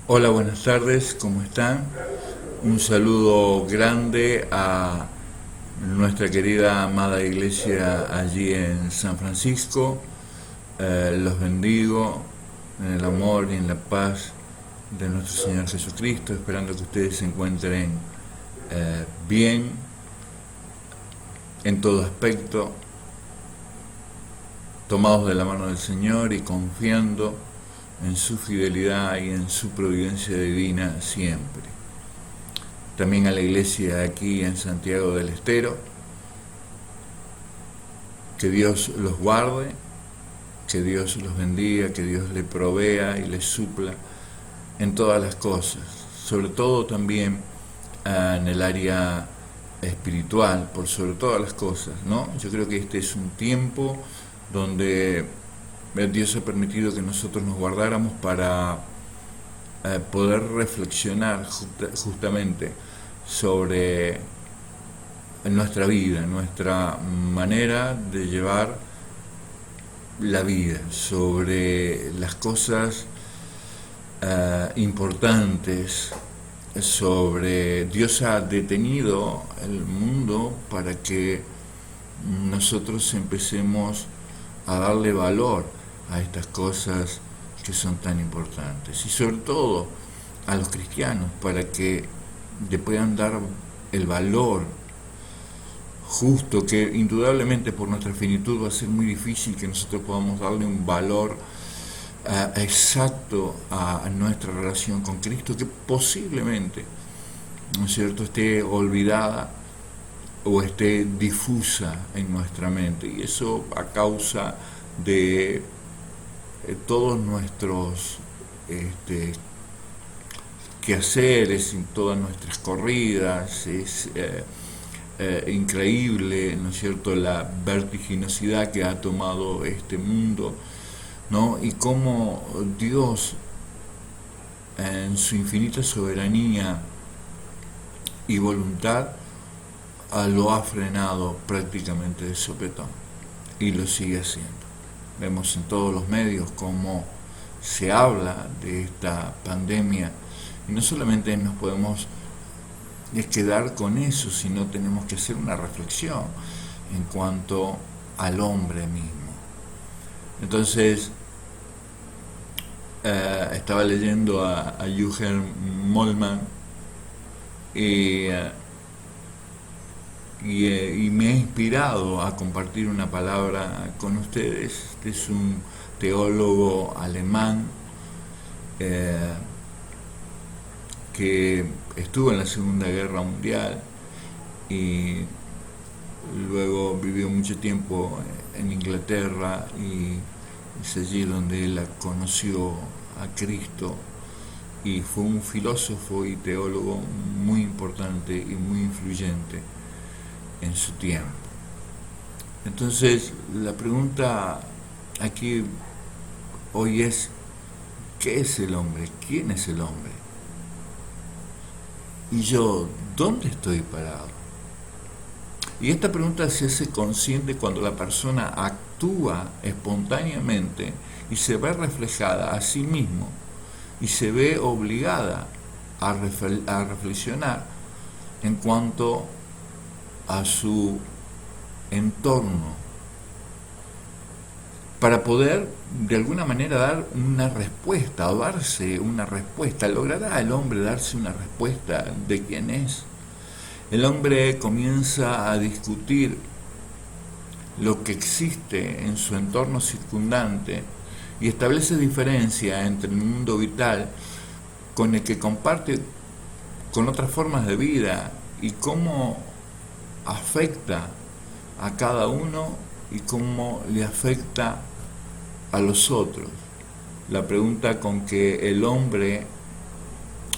Hola, buenas tardes, ¿cómo están? Un saludo grande a nuestra querida amada iglesia allí en San Francisco. Los bendigo en el amor y en la paz de nuestro Señor Jesucristo, esperando que ustedes se encuentren bien en todo aspecto, tomados de la mano del Señor y confiando en su fidelidad y en su providencia divina siempre. También a la iglesia aquí en Santiago del Estero, que Dios los guarde, que Dios los bendiga, que Dios les provea y les supla en todas las cosas, sobre todo también en el área espiritual, por sobre todas las cosas, ¿no? Yo creo que este es un tiempo donde Dios ha permitido que nosotros nos guardáramos para poder reflexionar justamente sobre nuestra vida, nuestra manera de llevar la vida, sobre las cosas importantes, sobre Dios ha detenido el mundo para que nosotros empecemos a darle valor a estas cosas que son tan importantes, y sobre todo a los cristianos, para que le puedan dar el valor justo, que indudablemente por nuestra finitud va a ser muy difícil que nosotros podamos darle un valor exacto a nuestra relación con Cristo, que posiblemente, ¿no es cierto?, esté olvidada o esté difusa en nuestra mente, y eso a causa de todos nuestros quehaceres, en todas nuestras corridas. Es increíble, ¿no es cierto?, la vertiginosidad que ha tomado este mundo, ¿no? Y cómo Dios, en su infinita soberanía y voluntad, lo ha frenado prácticamente de sopetón, y lo sigue haciendo. Vemos en todos los medios cómo se habla de esta pandemia, y no solamente nos podemos quedar con eso, sino tenemos que hacer una reflexión en cuanto al hombre mismo. Entonces, estaba leyendo a Jürgen Moltmann y me ha inspirado a compartir una palabra con ustedes. Este es un teólogo alemán que estuvo en la Segunda Guerra Mundial y luego vivió mucho tiempo en Inglaterra, y es allí donde él conoció a Cristo, y fue un filósofo y teólogo muy importante y muy influyente en su tiempo. Entonces, la pregunta aquí hoy es: ¿qué es el hombre? ¿Quién es el hombre? Y yo, ¿dónde estoy parado? Y esta pregunta se hace consciente cuando la persona actúa espontáneamente y se ve reflejada a sí mismo, y se ve obligada a reflexionar en cuanto a su entorno, para poder de alguna manera dar una respuesta, o darse una respuesta. ¿Logrará el hombre darse una respuesta de quién es? El hombre comienza a discutir lo que existe en su entorno circundante y establece diferencia entre el mundo vital con el que comparte con otras formas de vida, y cómo afecta a cada uno y cómo le afecta a los otros. La pregunta con que el hombre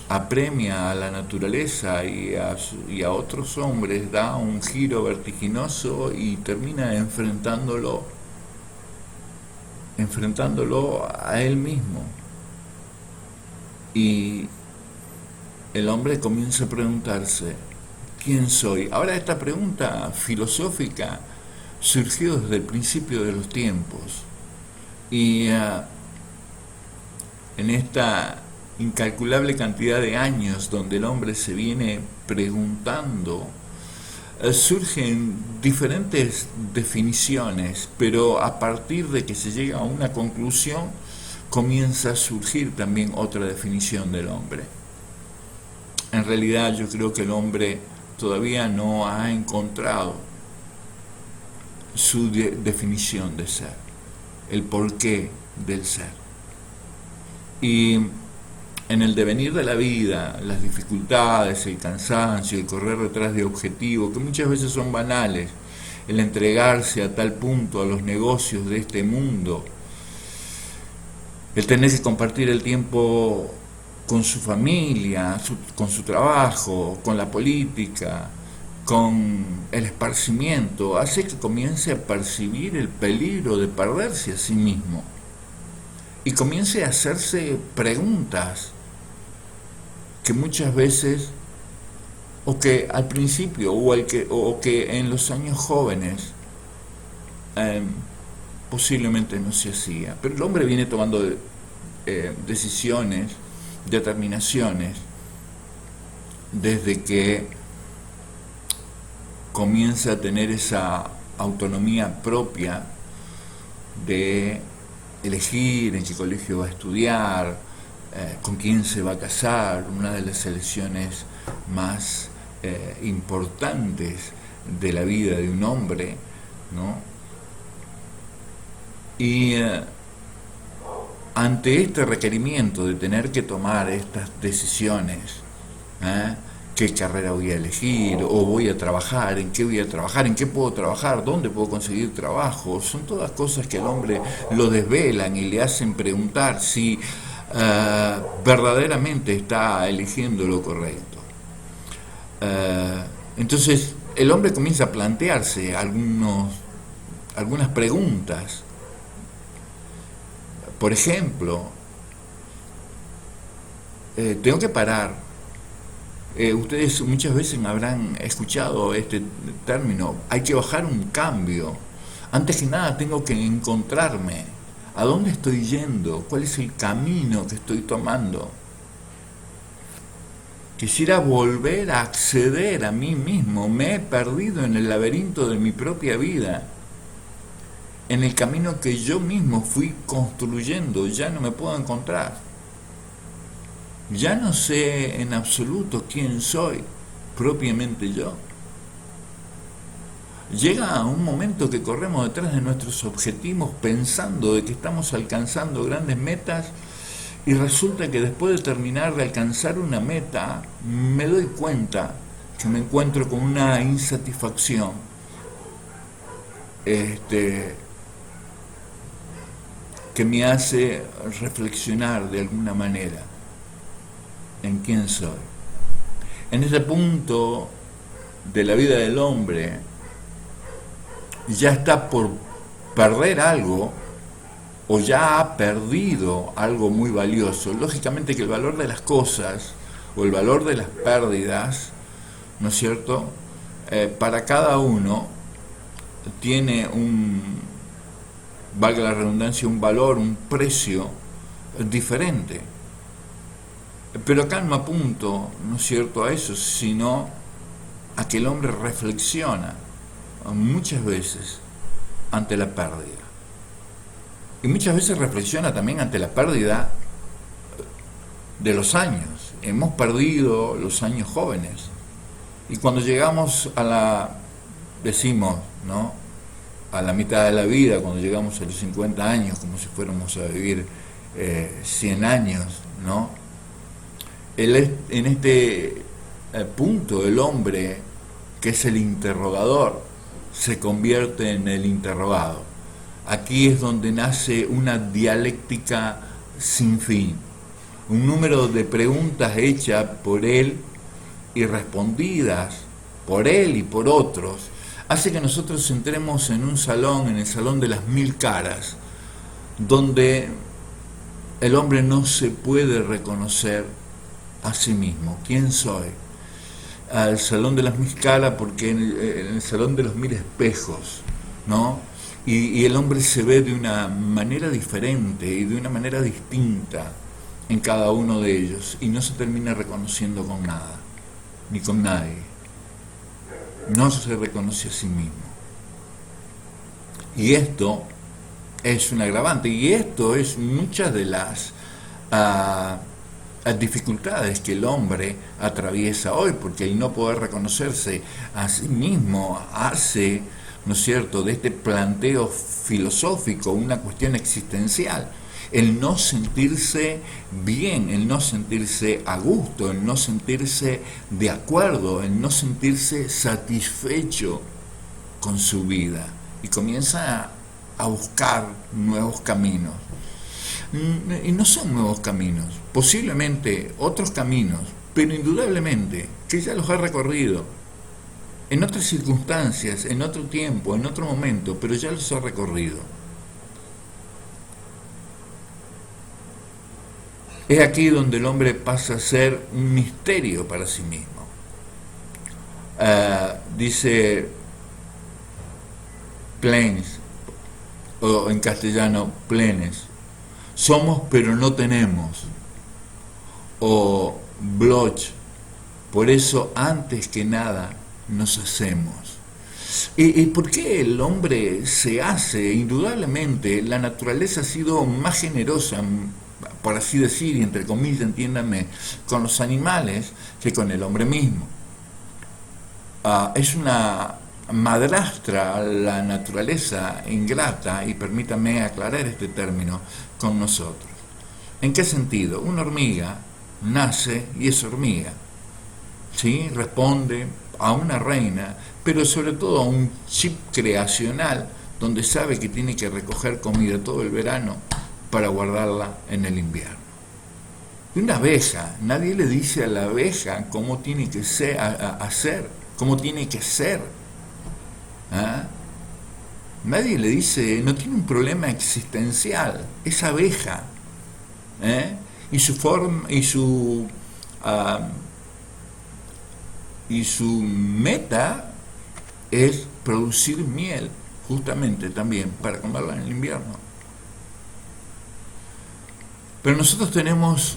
apremia a la naturaleza y a otros hombres da un giro vertiginoso y termina enfrentándolo a él mismo. Y el hombre comienza a preguntarse: ¿quién soy? Ahora, esta pregunta filosófica surgió desde el principio de los tiempos, y en esta incalculable cantidad de años donde el hombre se viene preguntando, surgen diferentes definiciones, pero a partir de que se llega a una conclusión, comienza a surgir también otra definición del hombre. En realidad yo creo que el hombre todavía no ha encontrado su definición de ser, el porqué del ser. Y en el devenir de la vida, las dificultades, el cansancio, el correr detrás de objetivos, que muchas veces son banales, el entregarse a tal punto a los negocios de este mundo, el tener que compartir el tiempo con su familia, con su trabajo, con la política, con el esparcimiento, hace que comience a percibir el peligro de perderse a sí mismo y comience a hacerse preguntas que muchas veces, o que al principio, o que en los años jóvenes posiblemente no se hacía. Pero el hombre viene tomando decisiones, determinaciones, desde que comienza a tener esa autonomía propia de elegir en qué colegio va a estudiar, con quién se va a casar, una de las elecciones más importantes de la vida de un hombre, ¿no? Y ante este requerimiento de tener que tomar estas decisiones, qué carrera voy a elegir, o voy a trabajar, en qué voy a trabajar, en qué puedo trabajar, dónde puedo conseguir trabajo, son todas cosas que al hombre lo desvelan y le hacen preguntar si verdaderamente está eligiendo lo correcto. Entonces el hombre comienza a plantearse algunas preguntas. Por ejemplo, tengo que parar. Ustedes muchas veces habrán escuchado este término, hay que bajar un cambio. Antes que nada tengo que encontrarme. ¿A dónde estoy yendo? ¿Cuál es el camino que estoy tomando? Quisiera volver a acceder a mí mismo. Me he perdido en el laberinto de mi propia vida, en el camino que yo mismo fui construyendo. Ya no me puedo encontrar. Ya no sé en absoluto quién soy, propiamente yo. Llega un momento que corremos detrás de nuestros objetivos pensando de que estamos alcanzando grandes metas, y resulta que después de terminar de alcanzar una meta, me doy cuenta que me encuentro con una insatisfacción que me hace reflexionar de alguna manera en quién soy. En ese punto de la vida del hombre ya está por perder algo, o ya ha perdido algo muy valioso. Lógicamente que el valor de las cosas o el valor de las pérdidas, ¿no es cierto?, para cada uno tiene valga la redundancia, un valor, un precio diferente. Pero acá no apunto, ¿no es cierto?, a eso, sino a que el hombre reflexiona muchas veces ante la pérdida. Y muchas veces reflexiona también ante la pérdida de los años. Hemos perdido los años jóvenes. Y cuando llegamos decimos, ¿no?, a la mitad de la vida, cuando llegamos a los 50 años, como si fuéramos a vivir 100 años, ¿no? En este punto, el hombre, que es el interrogador, se convierte en el interrogado. Aquí es donde nace una dialéctica sin fin, un número de preguntas hechas por él y respondidas por él y por otros, hace que nosotros entremos en un salón, en el salón de las 1000 caras, donde el hombre no se puede reconocer a sí mismo. ¿Quién soy? Al salón de las 1000 caras, porque en el salón de los 1000 espejos, ¿no? Y el hombre se ve de una manera diferente y de una manera distinta en cada uno de ellos y no se termina reconociendo con nada, ni con nadie. No se reconoce a sí mismo. Y esto es un agravante, y esto es muchas de las dificultades que el hombre atraviesa hoy, porque el no poder reconocerse a sí mismo hace, ¿no es cierto?, de este planteo filosófico una cuestión existencial. El no sentirse bien, el no sentirse a gusto, el no sentirse de acuerdo, el no sentirse satisfecho con su vida. Y comienza a buscar nuevos caminos. Y no son nuevos caminos, posiblemente otros caminos, pero indudablemente que ya los ha recorrido en otras circunstancias, en otro tiempo, en otro momento, pero ya los ha recorrido. Es aquí donde el hombre pasa a ser un misterio para sí mismo. Dice Plains, o en castellano Plenes, somos pero no tenemos. O Bloch, por eso antes que nada nos hacemos. ¿Y por qué el hombre se hace? Indudablemente la naturaleza ha sido más generosa, por así decir, y entre comillas, entiéndanme, con los animales que con el hombre mismo. Es una madrastra la naturaleza ingrata, y permítame aclarar este término, con nosotros. ¿En qué sentido? Una hormiga nace y es hormiga, ¿sí? Responde a una reina, pero sobre todo a un chip creacional donde sabe que tiene que recoger comida todo el verano para guardarla en el invierno. Y una abeja, nadie le dice a la abeja cómo tiene que ser, hacer, cómo tiene que ser. Nadie le dice, no tiene un problema existencial, es abeja. Y su forma y su meta es producir miel, justamente también para comerla en el invierno. Pero nosotros tenemos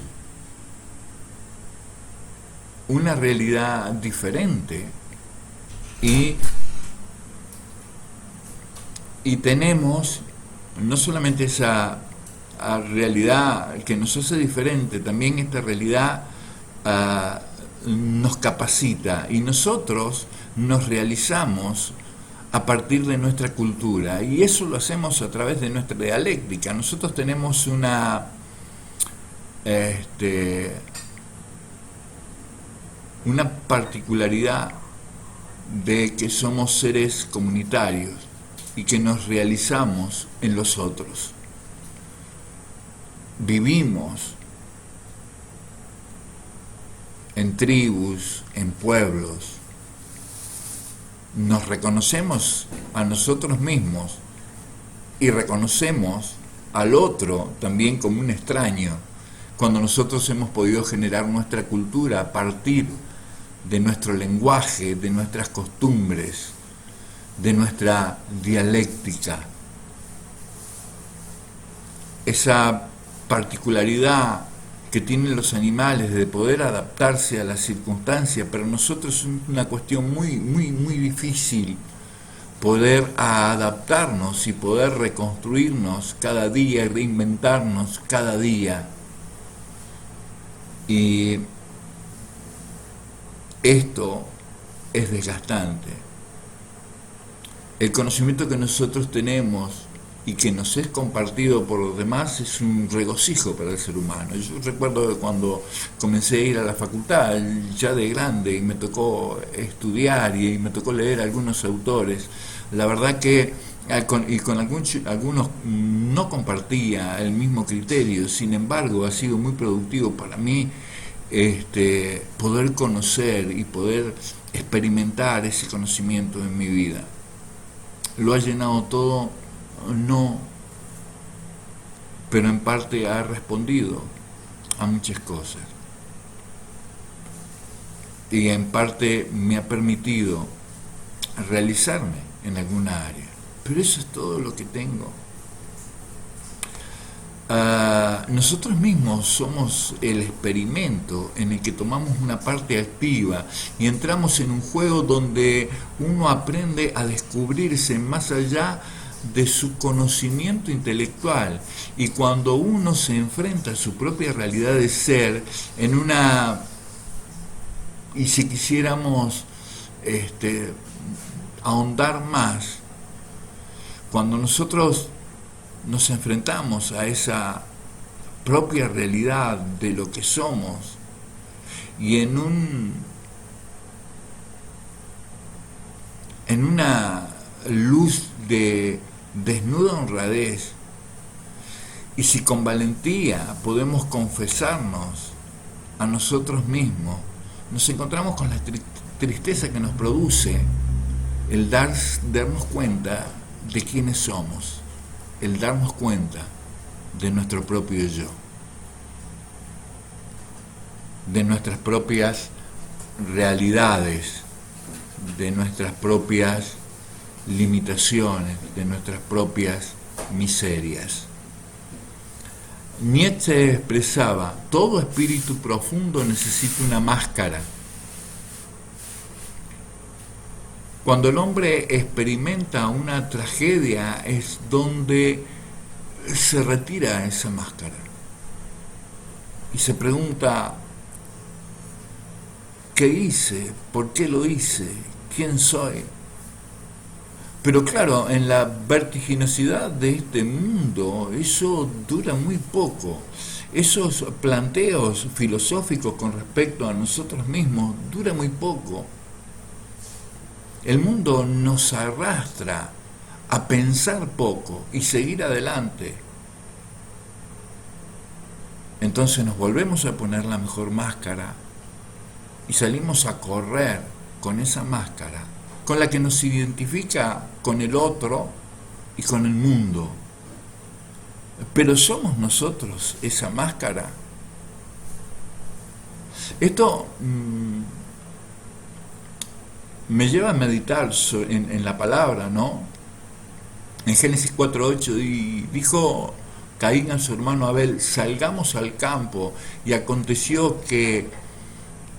una realidad diferente y tenemos no solamente esa realidad que nos hace diferente, también esta realidad nos capacita, y nosotros nos realizamos a partir de nuestra cultura, y eso lo hacemos a través de nuestra dialéctica. Nosotros tenemos una particularidad de que somos seres comunitarios y que nos realizamos en los otros. Vivimos en tribus, en pueblos, nos reconocemos a nosotros mismos y reconocemos al otro también como un extraño, cuando nosotros hemos podido generar nuestra cultura a partir de nuestro lenguaje, de nuestras costumbres, de nuestra dialéctica. Esa particularidad que tienen los animales de poder adaptarse a las circunstancias, pero nosotros es una cuestión muy difícil poder adaptarnos y poder reconstruirnos cada día y reinventarnos cada día. Y esto es desgastante. El conocimiento que nosotros tenemos y que nos es compartido por los demás es un regocijo para el ser humano. Yo recuerdo que cuando comencé a ir a la facultad, ya de grande, y me tocó estudiar y me tocó leer algunos autores, la verdad que con algunos no compartía el mismo criterio. Sin embargo, ha sido muy productivo para mí poder conocer y poder experimentar ese conocimiento en mi vida. ¿Lo ha llenado todo? No, pero en parte ha respondido a muchas cosas, y en parte me ha permitido realizarme en alguna área, pero eso es todo lo que tengo. nosotros mismos somos el experimento en el que tomamos una parte activa y entramos en un juego donde uno aprende a descubrirse más allá de su conocimiento intelectual, y cuando uno se enfrenta a su propia realidad de ser en una, y si quisiéramos ahondar más, cuando nosotros nos enfrentamos a esa propia realidad de lo que somos, y en una luz de desnuda honradez, y si con valentía podemos confesarnos a nosotros mismos, nos encontramos con la tristeza que nos produce el darnos cuenta de quiénes somos, el darnos cuenta de nuestro propio yo, de nuestras propias realidades, de nuestras propias limitaciones, de nuestras propias miserias. Nietzsche expresaba: todo espíritu profundo necesita una máscara. Cuando el hombre experimenta una tragedia es donde se retira esa máscara y se pregunta: ¿qué hice? ¿Por qué lo hice? ¿Quién soy? Pero claro, en la vertiginosidad de este mundo eso dura muy poco. Esos planteos filosóficos con respecto a nosotros mismos duran muy poco. El mundo nos arrastra a pensar poco y seguir adelante. Entonces nos volvemos a poner la mejor máscara y salimos a correr con esa máscara, con la que nos identifica con el otro y con el mundo. Pero ¿somos nosotros esa máscara? Esto me lleva a meditar en la palabra, ¿no? En Génesis 4:8 dijo Caín a su hermano Abel: salgamos al campo. Y aconteció que,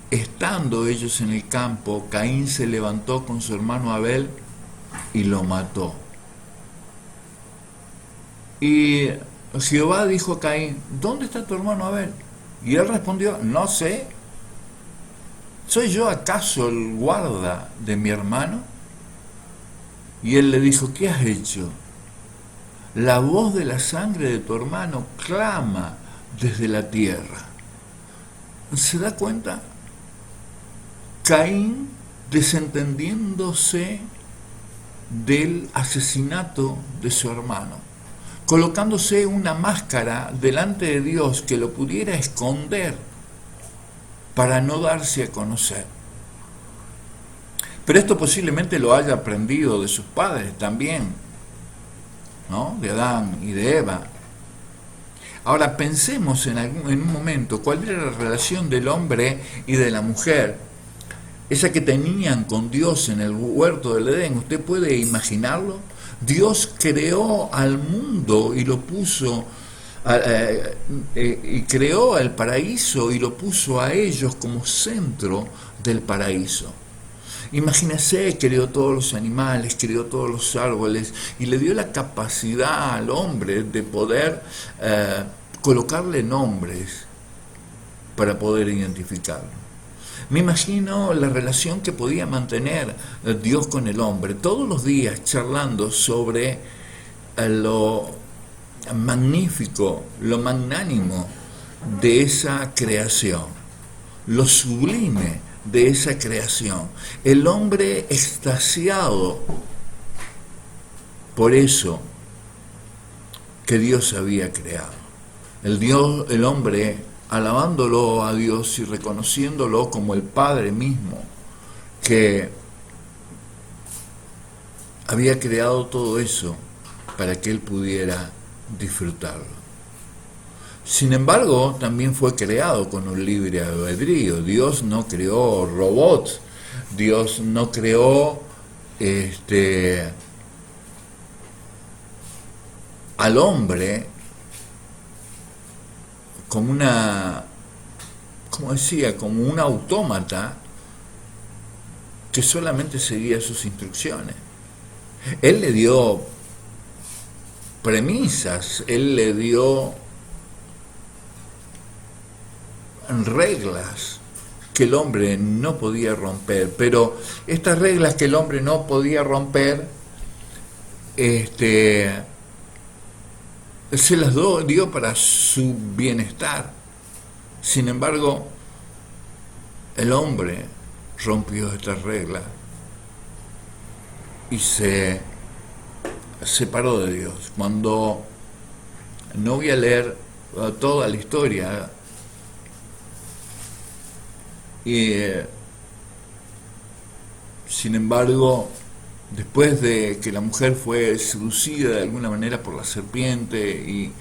estando ellos en el campo, Caín se levantó con su hermano Abel y lo mató. Y Jehová dijo a Caín: ¿dónde está tu hermano Abel? Y él respondió: no sé. ¿Soy yo acaso el guarda de mi hermano? Y él le dijo: ¿qué has hecho? La voz de la sangre de tu hermano clama desde la tierra. ¿Se da cuenta? Caín desentendiéndose del asesinato de su hermano, colocándose una máscara delante de Dios que lo pudiera esconder para no darse a conocer. Pero esto posiblemente lo haya aprendido de sus padres también, ¿no? De Adán y de Eva. Ahora pensemos en un momento cuál era la relación del hombre y de la mujer, esa que tenían con Dios en el huerto del Edén. ¿Usted puede imaginarlo? Dios creó al mundo y lo puso, y creó el paraíso y lo puso a ellos como centro del paraíso. Imagínese, creó todos los animales, creó todos los árboles y le dio la capacidad al hombre de poder colocarle nombres para poder identificarlo. Me imagino la relación que podía mantener Dios con el hombre, todos los días charlando sobre lo magnífico, lo magnánimo de esa creación, lo sublime de esa creación, el hombre extasiado por eso que Dios había creado, el hombre alabándolo a Dios y reconociéndolo como el Padre mismo que había creado todo eso para que él pudiera disfrutarlo. Sin embargo, también fue creado con un libre albedrío. Dios no creó robots, Dios no creó al hombre como una, como decía, como un autómata que solamente seguía sus instrucciones. Él le dio premisas, él le dio reglas que el hombre no podía romper, pero estas reglas que el hombre no podía romper, se las dio para su bienestar. Sin embargo, el hombre rompió estas reglas y se separó de Dios. Cuando, no voy a leer toda la historia, sin embargo, después de que la mujer fue seducida de alguna manera por la serpiente y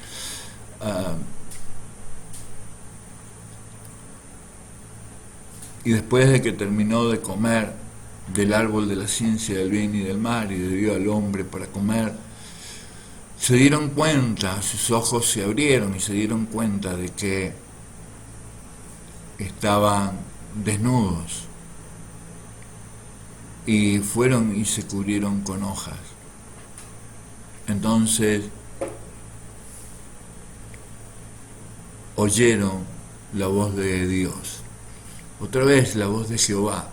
después de que terminó de comer del árbol de la ciencia del bien y del mal y le dio al hombre para comer, se dieron cuenta, sus ojos se abrieron y se dieron cuenta de que estaban desnudos, y fueron y se cubrieron con hojas. Entonces oyeron la voz de Dios, otra vez la voz de Jehová,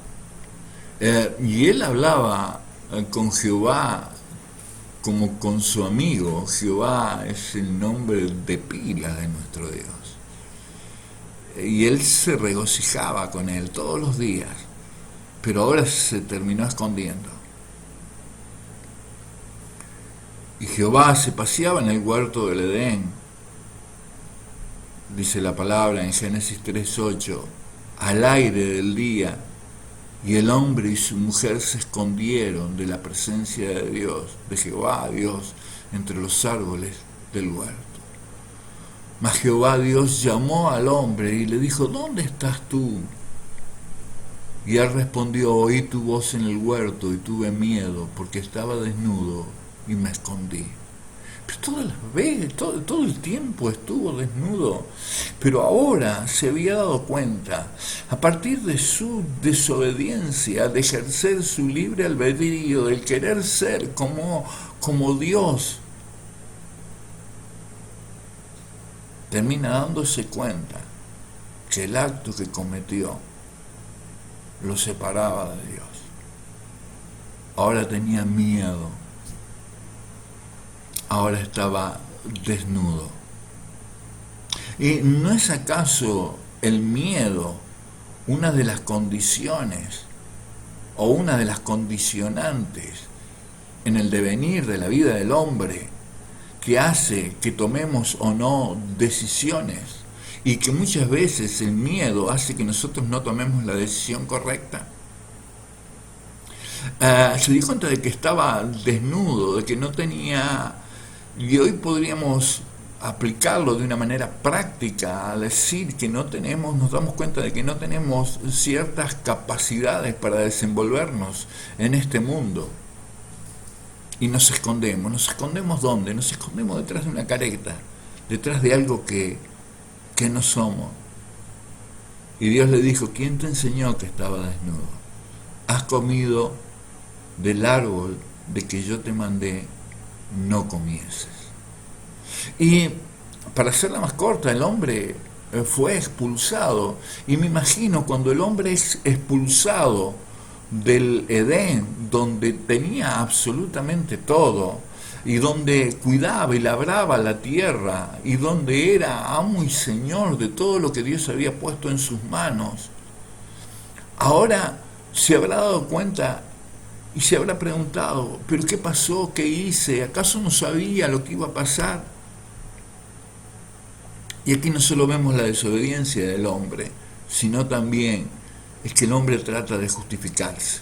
y él hablaba con Jehová como con su amigo. Jehová es el nombre de pila de nuestro Dios, y él se regocijaba con él todos los días, pero ahora se terminó escondiendo. Y Jehová se paseaba en el huerto del Edén, dice la palabra en Génesis 3:8, al aire del día, y el hombre y su mujer se escondieron de la presencia de Dios, de Jehová Dios, entre los árboles del huerto. Mas Jehová Dios llamó al hombre y le dijo: ¿dónde estás tú? Y él respondió: oí tu voz en el huerto y tuve miedo, porque estaba desnudo y me escondí. Pero todas las veces, todo el tiempo estuvo desnudo, pero ahora se había dado cuenta, a partir de su desobediencia, de ejercer su libre albedrío, del querer ser como Dios, termina dándose cuenta que el acto que cometió lo separaba de Dios. Ahora tenía miedo, ahora estaba desnudo. ¿Y no es acaso el miedo una de las condiciones o una de las condicionantes en el devenir de la vida del hombre que hace que tomemos o no decisiones, y que muchas veces el miedo hace que nosotros no tomemos la decisión correcta? Se dio cuenta de que estaba desnudo, de que no tenía, y hoy podríamos aplicarlo de una manera práctica, a decir que no tenemos, nos damos cuenta de que no tenemos ciertas capacidades para desenvolvernos en este mundo. Y nos escondemos. ¿Nos escondemos dónde? Nos escondemos detrás de una careta, detrás de algo que no somos. Y Dios le dijo: ¿quién te enseñó que estaba desnudo? Has comido del árbol de que yo te mandé, no comieses. Y para hacerla más corta, el hombre fue expulsado. Y me imagino cuando el hombre es expulsado del Edén, donde tenía absolutamente todo, y donde cuidaba y labraba la tierra, y donde era amo y señor de todo lo que Dios había puesto en sus manos, ahora se habrá dado cuenta y se habrá preguntado: ¿pero qué pasó? ¿Qué hice? ¿Acaso no sabía lo que iba a pasar? Y aquí no solo vemos la desobediencia del hombre, sino también es que el hombre trata de justificarse.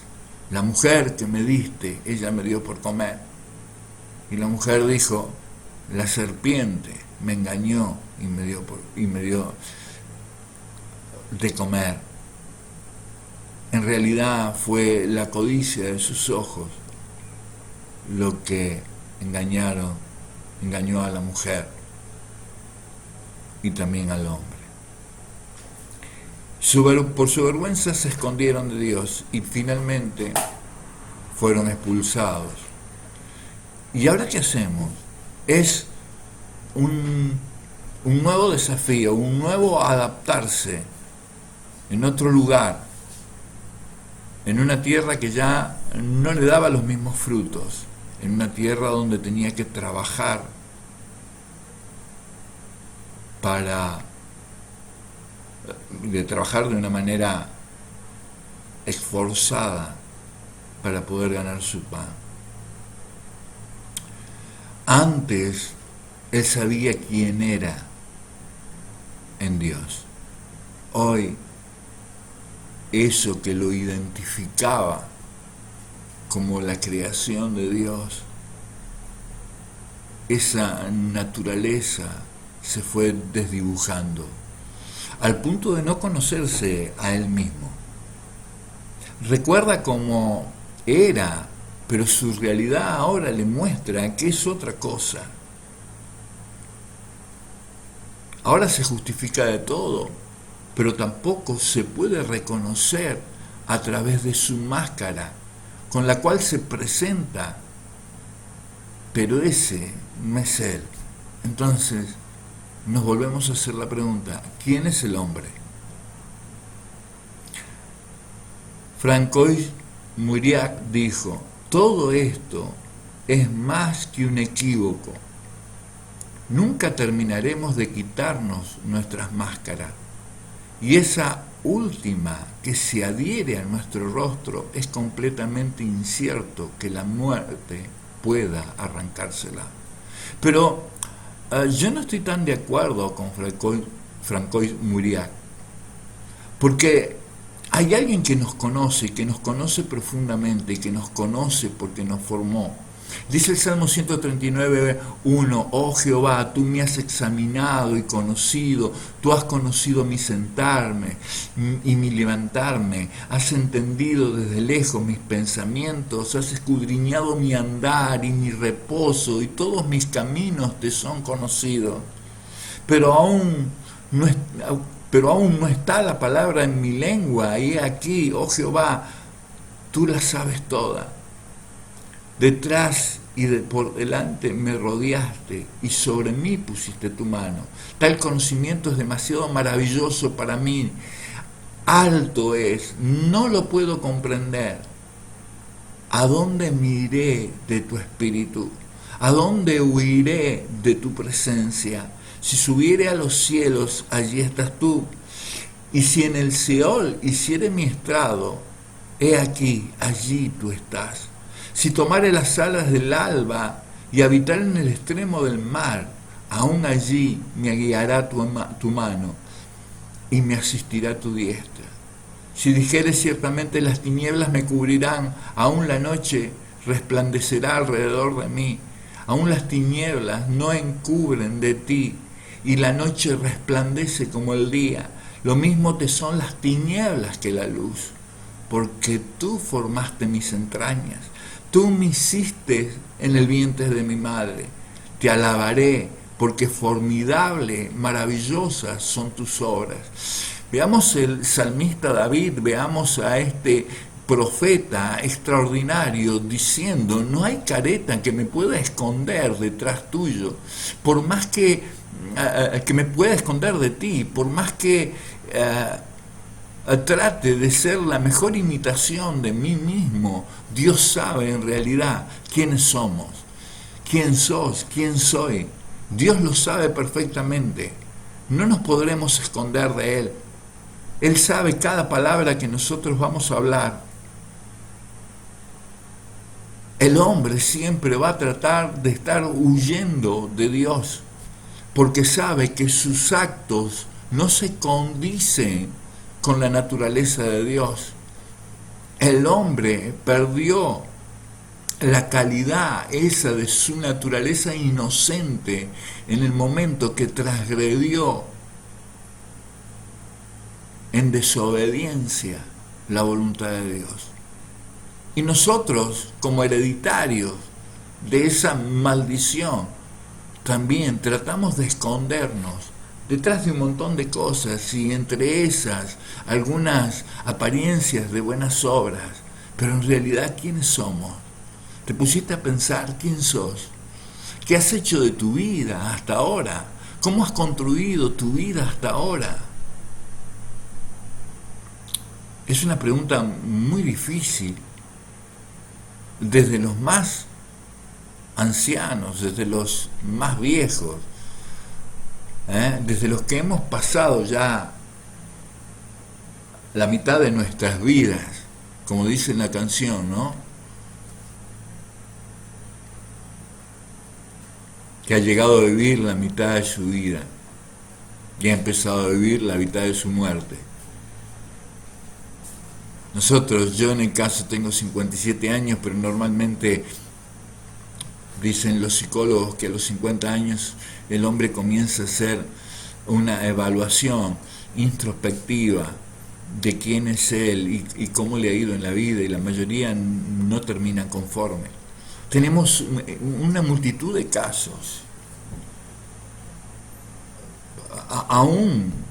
La mujer que me diste, ella me dio por comer. Y la mujer dijo: la serpiente me engañó y me dio de comer. En realidad fue la codicia de sus ojos lo que engañó a la mujer. y también al hombre. Por su vergüenza se escondieron de Dios y finalmente fueron expulsados. ¿Y ahora qué hacemos? Es un nuevo desafío, un nuevo adaptarse en otro lugar, en una tierra que ya no le daba los mismos frutos, en una tierra donde tenía que trabajar de una manera esforzada para poder ganar su pan. Antes él sabía quién era en Dios. Hoy eso que lo identificaba como la creación de Dios, esa naturaleza se fue desdibujando al punto de no conocerse a él mismo. Recuerda cómo era, pero su realidad ahora le muestra que es otra cosa. Ahora se justifica de todo, pero tampoco se puede reconocer a través de su máscara, con la cual se presenta, pero ese no es él. Entonces, nos volvemos a hacer la pregunta, ¿quién es el hombre? Francois Mauriac dijo, todo esto es más que un equívoco. Nunca terminaremos de quitarnos nuestras máscaras. Y esa última que se adhiere a nuestro rostro es completamente incierto que la muerte pueda arrancársela. Pero yo no estoy tan de acuerdo con Francois Mauriac, porque hay alguien que nos conoce profundamente, y que nos conoce porque nos formó. Dice el Salmo 139:1, oh Jehová, tú me has examinado y conocido, tú has conocido mi sentarme y mi levantarme, has entendido desde lejos mis pensamientos, has escudriñado mi andar y mi reposo, y todos mis caminos te son conocidos. Pero aún no está la palabra en mi lengua, y aquí, oh Jehová, tú la sabes toda. Detrás y por delante me rodeaste y sobre mí pusiste tu mano. Tal conocimiento es demasiado maravilloso para mí. Alto es, no lo puedo comprender. ¿A dónde me iré de tu espíritu? ¿A dónde huiré de tu presencia? Si subiere a los cielos, allí estás tú. Y si en el Seol hiciere mi estrado, he aquí, allí tú estás. Si tomare las alas del alba y habitar en el extremo del mar, aún allí me guiará tu mano y me asistirá tu diestra. Si dijere ciertamente las tinieblas me cubrirán, aún la noche resplandecerá alrededor de mí, aún las tinieblas no encubren de ti, y la noche resplandece como el día. Lo mismo te son las tinieblas que la luz, porque tú formaste mis entrañas. Tú me hiciste en el vientre de mi madre. Te alabaré, porque formidable, maravillosas son tus obras. Veamos el salmista David, veamos a este profeta extraordinario diciendo, no hay careta que me pueda esconder detrás tuyo, por más que me pueda esconder de ti, por más que trate de ser la mejor imitación de mí mismo, Dios sabe en realidad quiénes somos, quién sos, quién soy. Dios lo sabe perfectamente. No nos podremos esconder de Él. Él sabe cada palabra que nosotros vamos a hablar. El hombre siempre va a tratar de estar huyendo de Dios, porque sabe que sus actos no se condicen con la naturaleza de Dios. El hombre perdió la calidad esa de su naturaleza inocente en el momento que transgredió en desobediencia la voluntad de Dios. Y nosotros, como hereditarios de esa maldición, también tratamos de escondernos detrás de un montón de cosas y entre esas algunas apariencias de buenas obras, pero en realidad ¿quiénes somos? ¿Te pusiste a pensar quién sos? ¿Qué has hecho de tu vida hasta ahora? ¿Cómo has construido tu vida hasta ahora? Es una pregunta muy difícil. Desde los más ancianos, desde los más viejos, desde los que hemos pasado ya la mitad de nuestras vidas, como dice en la canción, ¿no? Que ha llegado a vivir la mitad de su vida y ha empezado a vivir la mitad de su muerte. Nosotros, yo en el caso tengo 57 años, pero normalmente dicen los psicólogos que a los 50 años el hombre comienza a hacer una evaluación introspectiva de quién es él y cómo le ha ido en la vida, y la mayoría no terminan conforme. Tenemos una multitud de casos, aún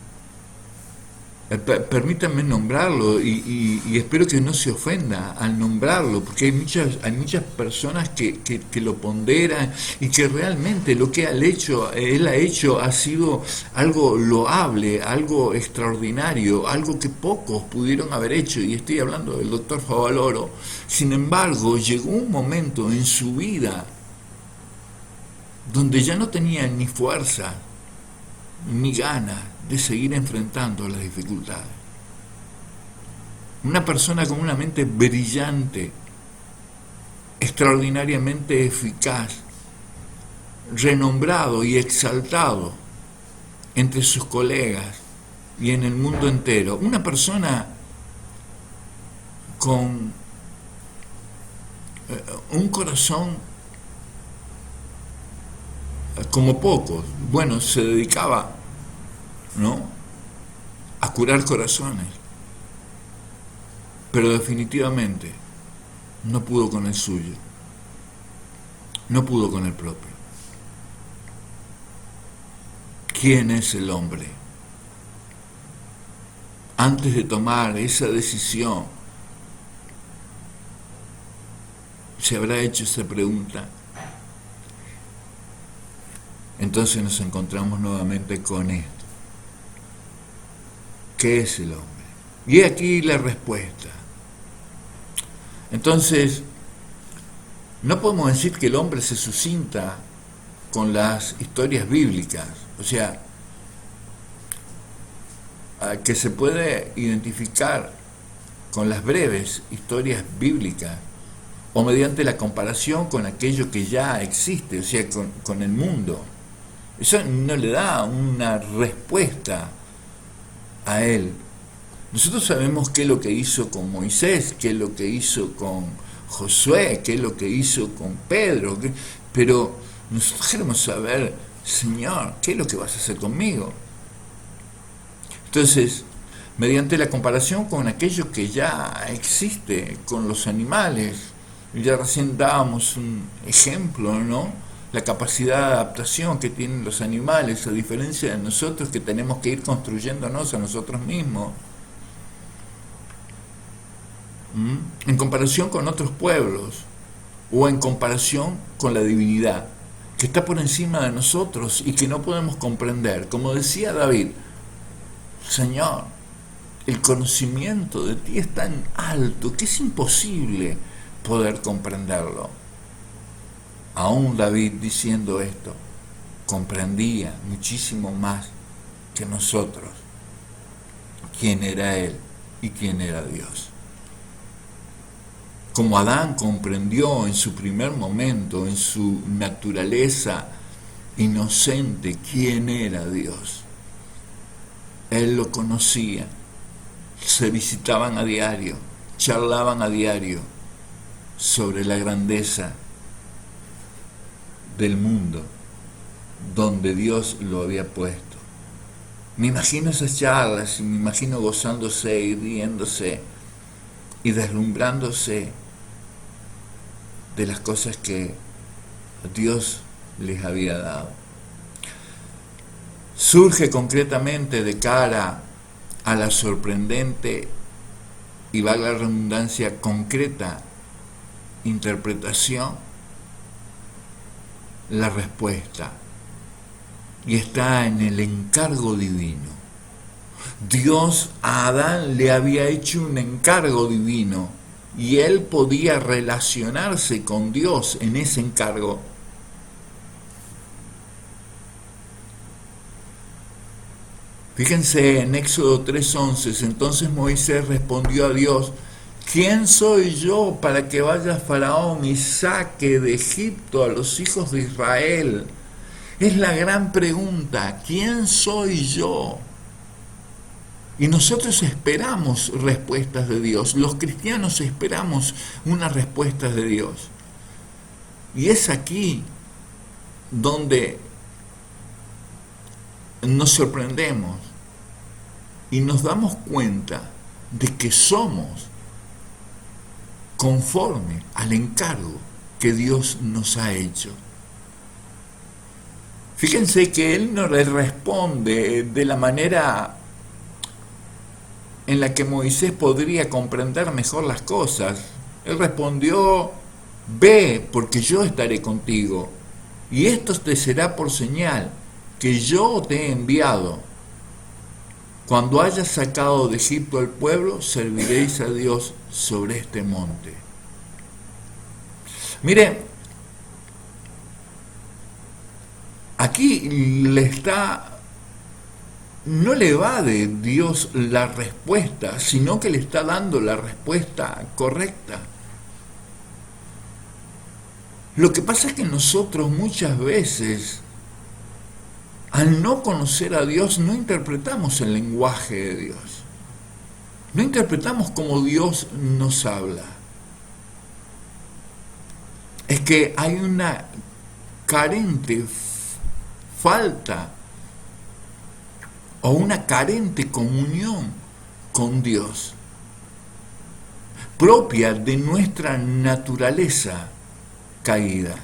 permítanme nombrarlo y espero que no se ofenda al nombrarlo, porque hay muchas personas que lo ponderan y que realmente lo que él ha hecho ha sido algo loable, algo extraordinario, algo que pocos pudieron haber hecho, y estoy hablando del doctor Favaloro. Sin embargo, llegó un momento en su vida donde ya no tenía ni fuerza ni ganas de seguir enfrentando las dificultades. Una persona con una mente brillante, extraordinariamente eficaz, renombrado y exaltado entre sus colegas y en el mundo entero. Una persona con un corazón como pocos. Bueno, se dedicaba, ¿no?, a curar corazones, pero definitivamente no pudo con el suyo, no pudo con el propio. ¿Quién es el hombre? Antes de tomar esa decisión, se habrá hecho esa pregunta. Entonces nos encontramos nuevamente con esto. ¿Qué es el hombre? Y aquí la respuesta. Entonces, no podemos decir que el hombre se sucinta con las historias bíblicas, o sea, que se puede identificar con las breves historias bíblicas o mediante la comparación con aquello que ya existe, o sea, con el mundo. Eso no le da una respuesta a él. Nosotros sabemos qué es lo que hizo con Moisés, qué es lo que hizo con Josué, qué es lo que hizo con Pedro, pero nosotros queremos saber, Señor, ¿qué es lo que vas a hacer conmigo? Entonces, mediante la comparación con aquello que ya existe, con los animales, ya recién dábamos un ejemplo, ¿no? La capacidad de adaptación que tienen los animales, a diferencia de nosotros que tenemos que ir construyéndonos a nosotros mismos. En comparación con otros pueblos o en comparación con la divinidad que está por encima de nosotros y que no podemos comprender. Como decía David, Señor, el conocimiento de ti es tan alto que es imposible poder comprenderlo. Aún David, diciendo esto, comprendía muchísimo más que nosotros quién era él y quién era Dios. Como Adán comprendió en su primer momento, en su naturaleza inocente, quién era Dios. Él lo conocía, se visitaban a diario, charlaban a diario sobre la grandeza del mundo donde Dios lo había puesto. Me imagino esas charlas y me imagino gozándose y riéndose y deslumbrándose de las cosas que Dios les había dado. surge concretamente de cara a la sorprendente y, valga la redundancia, concreta interpretación, la respuesta. Y está en el encargo divino. Dios a Adán le había hecho un encargo divino y él podía relacionarse con Dios en ese encargo. Fíjense en Éxodo 3:11, entonces Moisés respondió a Dios: ¿quién soy yo para que vaya Faraón y saque de Egipto a los hijos de Israel? Es la gran pregunta, ¿quién soy yo? Y nosotros esperamos respuestas de Dios, los cristianos esperamos unas respuestas de Dios. Y es aquí donde nos sorprendemos y nos damos cuenta de que somos conforme al encargo que Dios nos ha hecho. Fíjense que Él no le responde de la manera en la que Moisés podría comprender mejor las cosas. Él respondió: ve, porque yo estaré contigo, y esto te será por señal, que yo te he enviado. Cuando hayas sacado de Egipto al pueblo, serviréis a Dios sobre este monte. Mire, aquí no le va de Dios la respuesta, sino que le está dando la respuesta correcta. Lo que pasa es que nosotros muchas veces, al no conocer a Dios, no interpretamos el lenguaje de Dios. No interpretamos cómo Dios nos habla. Es que hay una carente falta o una carente comunión con Dios, propia de nuestra naturaleza caída.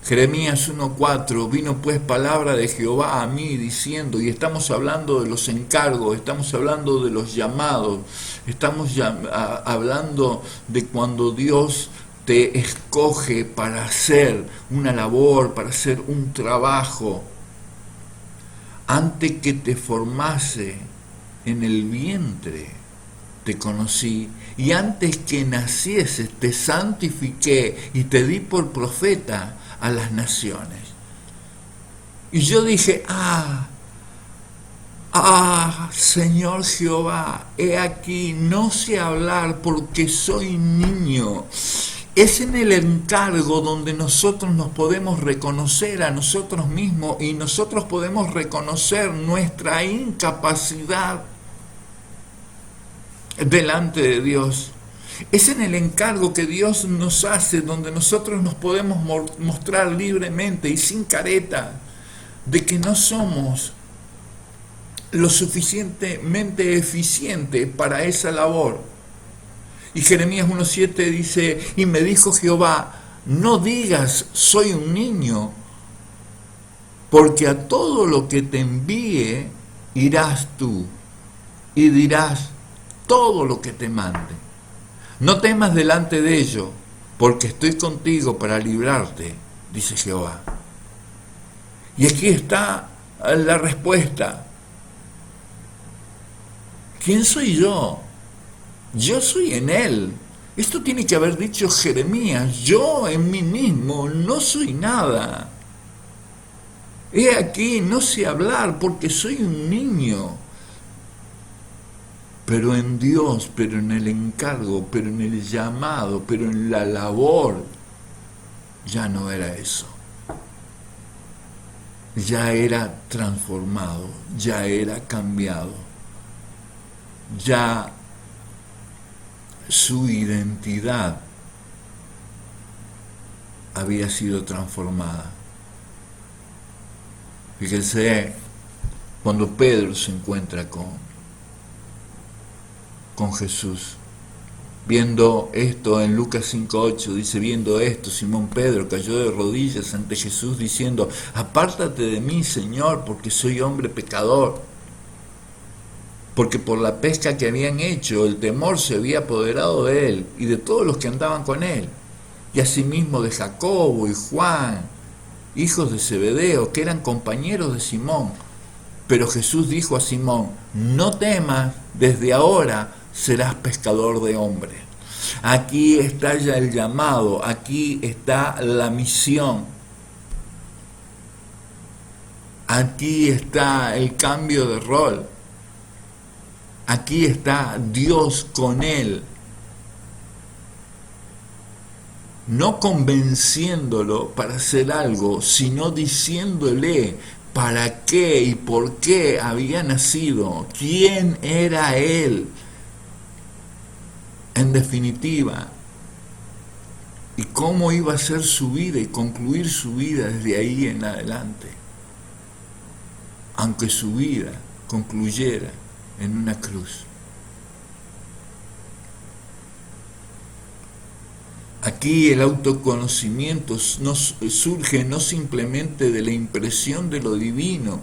Jeremías 1:4, vino pues palabra de Jehová a mí diciendo, y estamos hablando de los encargos, estamos hablando de los llamados, estamos hablando de cuando Dios te escoge para hacer una labor, para hacer un trabajo. Antes que te formase en el vientre, te conocí, y antes que nacieses te santifiqué y te di por profeta a las naciones. Y yo dije, Señor Jehová, he aquí, no sé hablar porque soy niño. Es en el encargo donde nosotros nos podemos reconocer a nosotros mismos y nosotros podemos reconocer nuestra incapacidad delante de Dios. Es en el encargo que Dios nos hace donde nosotros nos podemos mostrar libremente y sin careta de que no somos lo suficientemente eficientes para esa labor. Y Jeremías 1:7 dice, y me dijo Jehová, no digas soy un niño, porque a todo lo que te envíe irás tú y dirás todo lo que te mande. No temas delante de ello, porque estoy contigo para librarte, dice Jehová. Y aquí está la respuesta. ¿Quién soy yo? Yo soy en Él. Esto tiene que haber dicho Jeremías. Yo en mí mismo no soy nada. He aquí, no sé hablar porque soy un niño. Pero en Dios, pero en el encargo, pero en el llamado, pero en la labor, ya no era eso. Ya era transformado, ya era cambiado. Ya su identidad había sido transformada. Fíjense, cuando Pedro se encuentra con Jesús, Viendo esto, en Lucas 5:8 dice, viendo esto, Simón Pedro cayó de rodillas ante Jesús diciendo, apártate de mí, Señor, porque soy hombre pecador. Porque por la pesca que habían hecho, el temor se había apoderado de él y de todos los que andaban con él, y asimismo de Jacobo y Juan, hijos de Zebedeo, que eran compañeros de Simón. Pero Jesús dijo a Simón, no temas, desde ahora serás pescador de hombres. Aquí está ya el llamado, aquí está la misión, aquí está el cambio de rol, aquí está Dios con él, no convenciéndolo para hacer algo, sino diciéndole para qué y por qué había nacido, quién era él, en definitiva, y cómo iba a ser su vida y concluir su vida desde ahí en adelante, aunque su vida concluyera en una cruz. Aquí el autoconocimiento surge no simplemente de la impresión de lo divino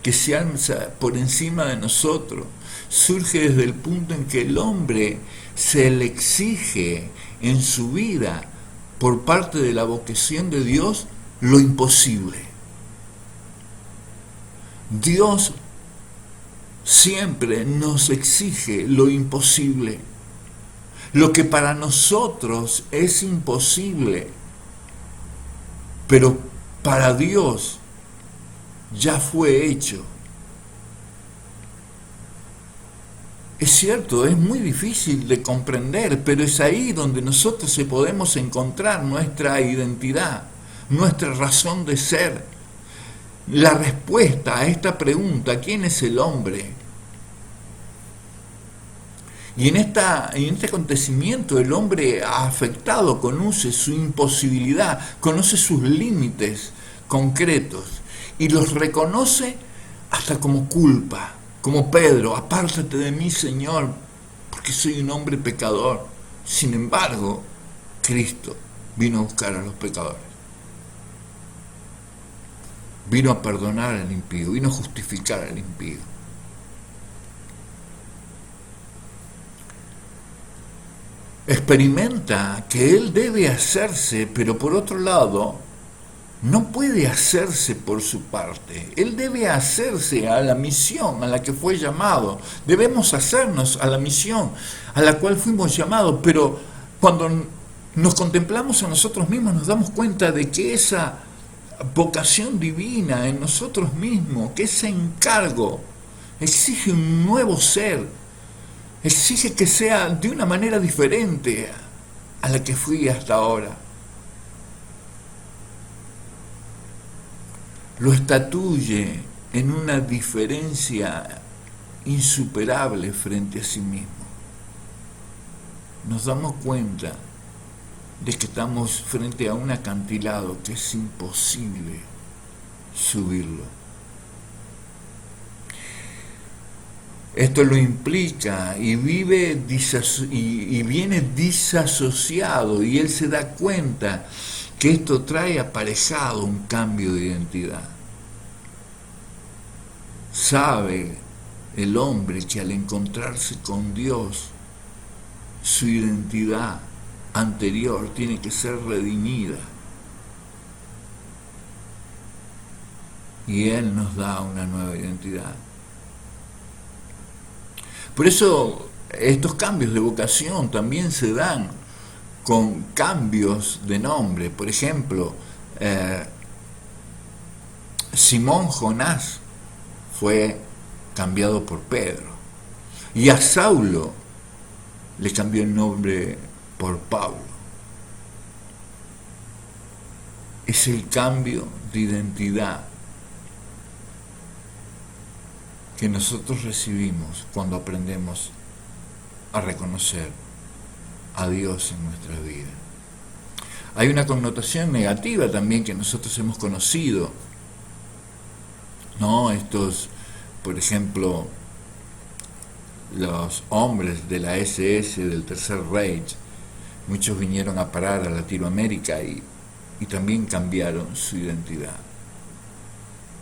que se alza por encima de nosotros, surge desde el punto en que el hombre se le exige en su vida por parte de la vocación de Dios lo imposible. Dios siempre nos exige lo imposible. Lo que para nosotros es imposible, pero para Dios ya fue hecho. Es cierto, es muy difícil de comprender, pero es ahí donde nosotros podemos encontrar nuestra identidad, nuestra razón de ser, la respuesta a esta pregunta, ¿quién es el hombre? Y en este acontecimiento el hombre afectado conoce su imposibilidad, conoce sus límites concretos y los reconoce hasta como culpa, como Pedro, apártate de mí, Señor, porque soy un hombre pecador. Sin embargo, Cristo vino a buscar a los pecadores. Vino a perdonar al impío, vino a justificar al impío. Experimenta que él debe hacerse, pero por otro lado, no puede hacerse por su parte. Él debe hacerse a la misión a la que fue llamado. Debemos hacernos a la misión a la cual fuimos llamados, pero cuando nos contemplamos a nosotros mismos nos damos cuenta de que esa vocación divina en nosotros mismos, que ese encargo exige un nuevo ser, exige que sea de una manera diferente a la que fui hasta ahora. Lo estatuye en una diferencia insuperable frente a sí mismo. Nos damos cuenta de que estamos frente a un acantilado que es imposible subirlo. Esto lo implica y viene disasociado, y él se da cuenta que esto trae aparejado un cambio de identidad. Sabe el hombre que al encontrarse con Dios, su identidad anterior tiene que ser redimida. Y Él nos da una nueva identidad. Por eso estos cambios de vocación también se dan con cambios de nombre. Por ejemplo, Simón Jonás fue cambiado por Pedro, y a Saulo le cambió el nombre por Pablo. Es el cambio de identidad que nosotros recibimos cuando aprendemos a reconocer a Dios en nuestra vida. Hay una connotación negativa también que nosotros hemos conocido, ¿no? Estos, por ejemplo, los hombres de la SS, del Tercer Reich, muchos vinieron a parar a Latinoamérica y también cambiaron su identidad.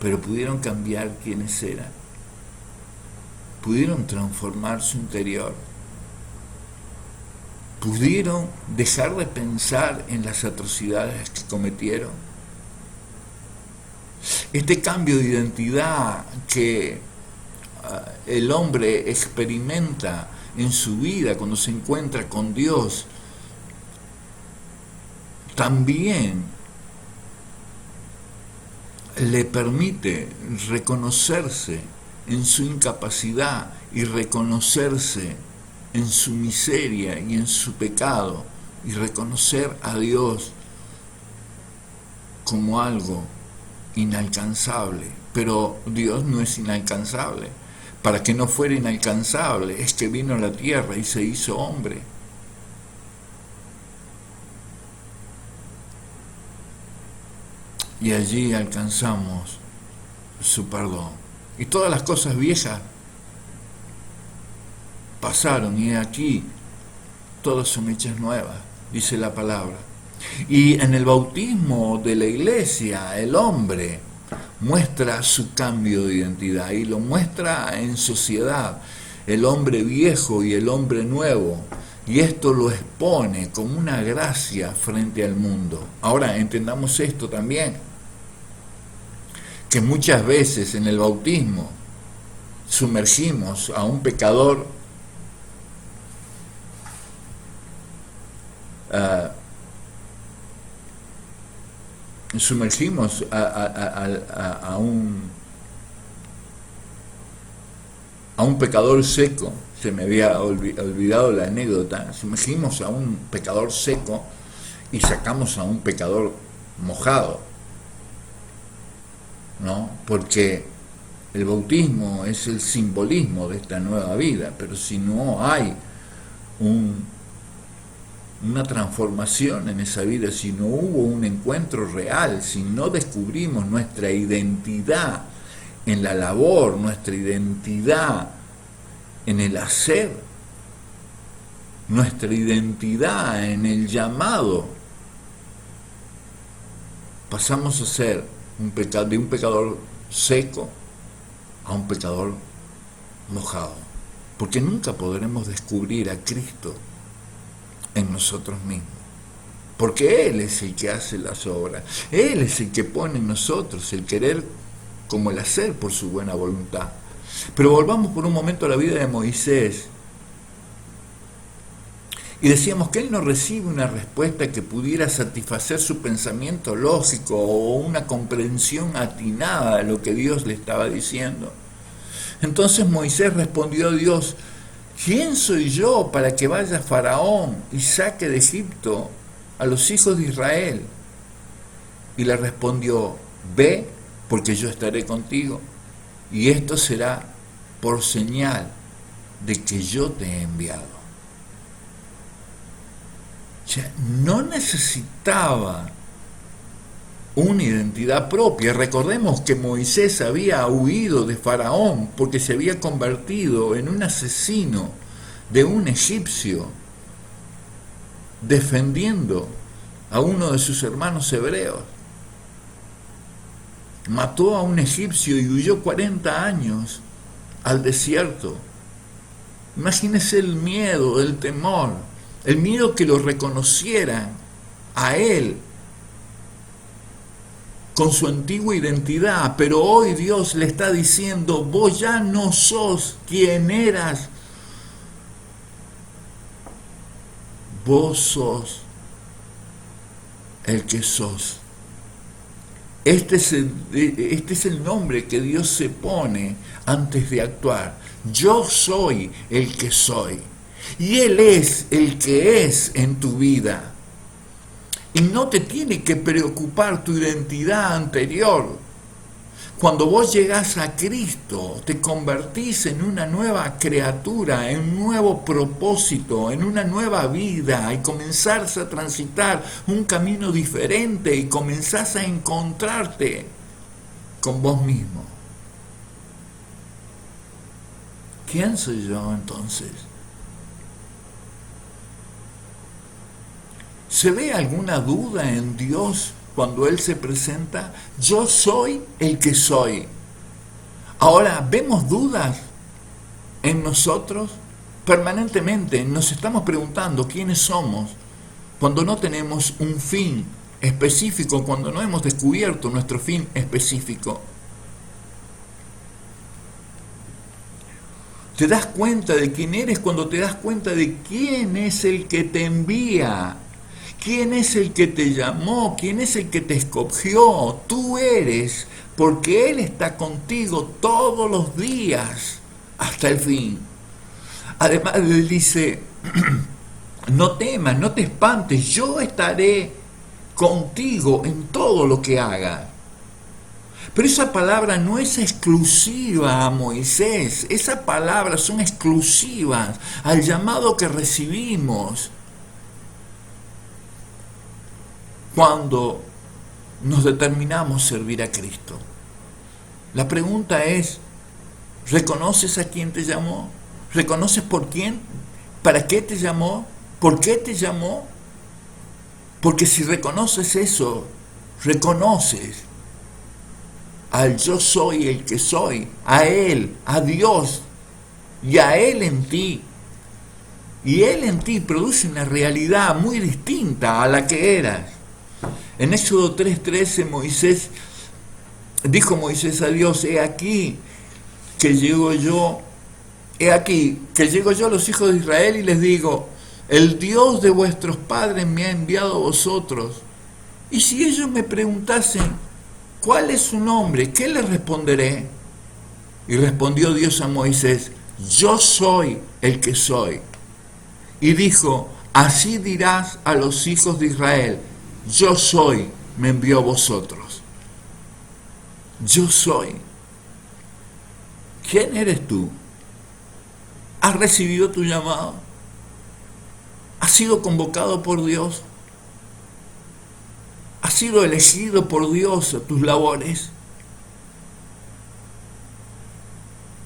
Pero pudieron cambiar quiénes eran. Pudieron transformar su interior. Pudieron dejar de pensar en las atrocidades que cometieron. Este cambio de identidad que el hombre experimenta en su vida cuando se encuentra con Dios, también le permite reconocerse en su incapacidad y reconocerse en su miseria y en su pecado y reconocer a Dios como algo inalcanzable. Pero Dios no es inalcanzable. Para que no fuera inalcanzable es que vino a la tierra y se hizo hombre. Y allí alcanzamos su perdón. Y todas las cosas viejas pasaron y aquí todas son hechas nuevas, dice la palabra. Y en el bautismo de la iglesia, el hombre muestra su cambio de identidad y lo muestra en sociedad, el hombre viejo y el hombre nuevo, y esto lo expone como una gracia frente al mundo. Ahora entendamos esto también, que muchas veces en el bautismo sumergimos a un pecador sumergimos a un pecador seco. Se me había olvidado la anécdota. Sumergimos a un pecador seco y sacamos a un pecador mojado, ¿no? Porque el bautismo es el simbolismo de esta nueva vida, pero si no hay una transformación en esa vida, si no hubo un encuentro real, si no descubrimos nuestra identidad en la labor, nuestra identidad en el hacer, nuestra identidad en el llamado, pasamos a ser de un pecador seco a un pecador mojado, porque nunca podremos descubrir a Cristo en nosotros mismos, porque Él es el que hace las obras, Él es el que pone en nosotros el querer como el hacer por su buena voluntad. Pero volvamos por un momento a la vida de Moisés y decíamos que él no recibe una respuesta que pudiera satisfacer su pensamiento lógico o una comprensión atinada de lo que Dios le estaba diciendo. Entonces Moisés respondió a Dios: ¿quién soy yo para que vaya Faraón y saque de Egipto a los hijos de Israel? Y le respondió: ve, porque yo estaré contigo, y esto será por señal de que yo te he enviado. O sea, no necesitaba una identidad propia. Recordemos que Moisés había huido de Faraón porque se había convertido en un asesino de un egipcio, defendiendo a uno de sus hermanos hebreos. Mató a un egipcio y huyó 40 años al desierto. Imagínese el miedo, el temor, el miedo que lo reconocieran a él con su antigua identidad, pero hoy Dios le está diciendo: vos ya no sos quien eras, vos sos el que sos. Este es el nombre que Dios se pone antes de actuar. Yo soy el que soy. Y Él es el que es en tu vida. Y no te tiene que preocupar tu identidad anterior. Cuando vos llegás a Cristo, te convertís en una nueva criatura, en un nuevo propósito, en una nueva vida, y comenzás a transitar un camino diferente y comenzás a encontrarte con vos mismo. ¿quién soy yo entonces? ¿Se ve alguna duda en Dios cuando Él se presenta? Yo soy el que soy. Ahora, ¿vemos dudas en nosotros? Permanentemente nos estamos preguntando quiénes somos cuando no tenemos un fin específico, cuando no hemos descubierto nuestro fin específico. Te das cuenta de quién eres cuando te das cuenta de quién es el que te envía, quién es el que te llamó, quién es el que te escogió. Tú eres, porque Él está contigo todos los días hasta el fin. Además, Él dice, no temas, no te espantes, yo estaré contigo en todo lo que hagas. Pero esa palabra no es exclusiva a Moisés, esas palabras son exclusivas al llamado que recibimos cuando nos determinamos servir a Cristo. La pregunta es, ¿reconoces a quién te llamó? ¿Reconoces por quién? ¿Para qué te llamó? ¿Por qué te llamó? Porque si reconoces eso, reconoces al yo soy el que soy, a Él, a Dios, y a Él en ti. Y Él en ti produce una realidad muy distinta a la que eras. En Éxodo 3:13 dijo Moisés a Dios, he aquí que llego yo a los hijos de Israel y les digo, el Dios de vuestros padres me ha enviado a vosotros. Y si ellos me preguntasen, ¿cuál es su nombre? ¿Qué les responderé? Y respondió Dios a Moisés, yo soy el que soy. Y dijo, así dirás a los hijos de Israel, yo soy, me envió a vosotros. Yo soy. ¿Quién eres tú? ¿Has recibido tu llamado? ¿Has sido convocado por Dios? ¿Has sido elegido por Dios a tus labores?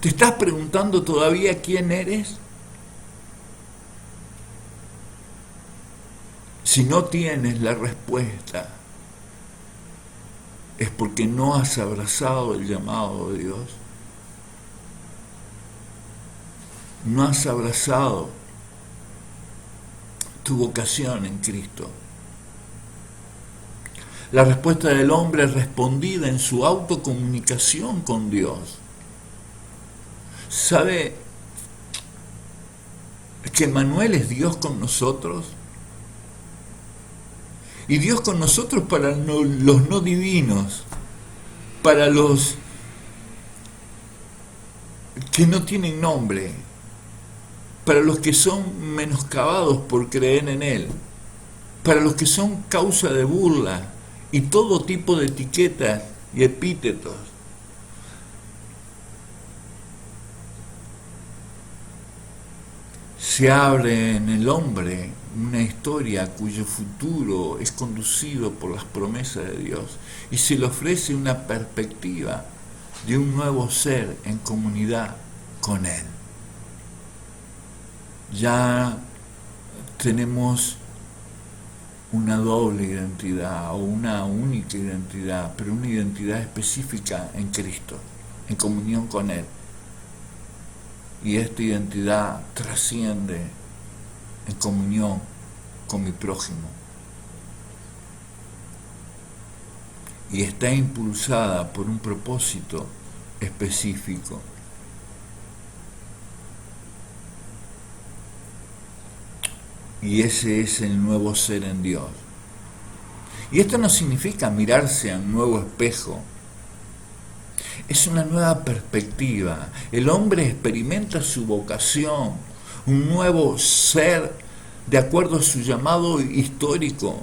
¿Te estás preguntando todavía quién eres? Si no tienes la respuesta, es porque no has abrazado el llamado de Dios. No has abrazado tu vocación en Cristo. La respuesta del hombre es respondida en su autocomunicación con Dios. ¿Sabe que Emmanuel es Dios con nosotros? Y Dios con nosotros para los no divinos, para los que no tienen nombre, para los que son menoscabados por creer en Él, para los que son causa de burla y todo tipo de etiquetas y epítetos. Se abre en el hombre una historia cuyo futuro es conducido por las promesas de Dios y se le ofrece una perspectiva de un nuevo ser en comunidad con Él. Ya tenemos una doble identidad o una única identidad, pero una identidad específica en Cristo, en comunión con Él. Y esta identidad trasciende en comunión con mi prójimo. Y está impulsada por un propósito específico. Y ese es el nuevo ser en Dios. Y esto no significa mirarse a un nuevo espejo. Es una nueva perspectiva. El hombre experimenta su vocación, un nuevo ser de acuerdo a su llamado histórico.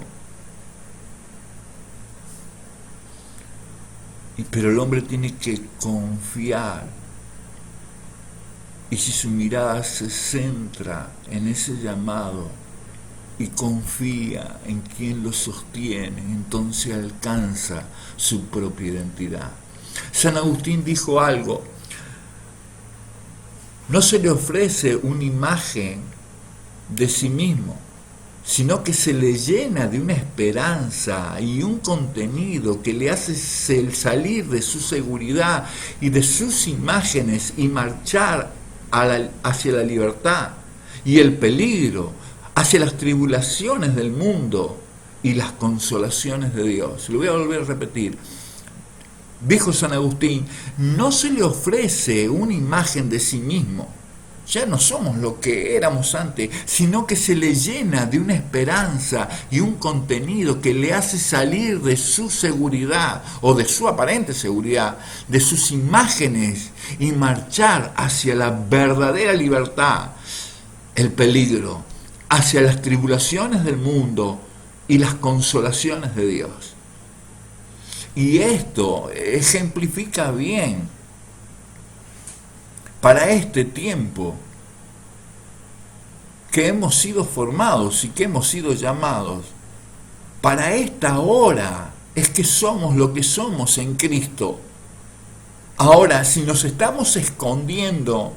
Pero el hombre tiene que confiar. Y si su mirada se centra en ese llamado y confía en quien lo sostiene, entonces alcanza su propia identidad. San Agustín dijo algo No se le ofrece una imagen de sí mismo, sino que se le llena de una esperanza y un contenido que le hace salir de su seguridad y de sus imágenes y marchar hacia la libertad y el peligro, hacia las tribulaciones del mundo y las consolaciones de Dios. Lo voy a volver a repetir. Dijo San Agustín, no se le ofrece una imagen de sí mismo, ya no somos lo que éramos antes, sino que se le llena de una esperanza y un contenido que le hace salir de su seguridad o de su aparente seguridad, de sus imágenes y marchar hacia la verdadera libertad, el peligro, hacia las tribulaciones del mundo y las consolaciones de Dios. Y esto ejemplifica bien para este tiempo que hemos sido formados y que hemos sido llamados. Para esta hora es que somos lo que somos en Cristo. Ahora, si nos estamos escondiendo,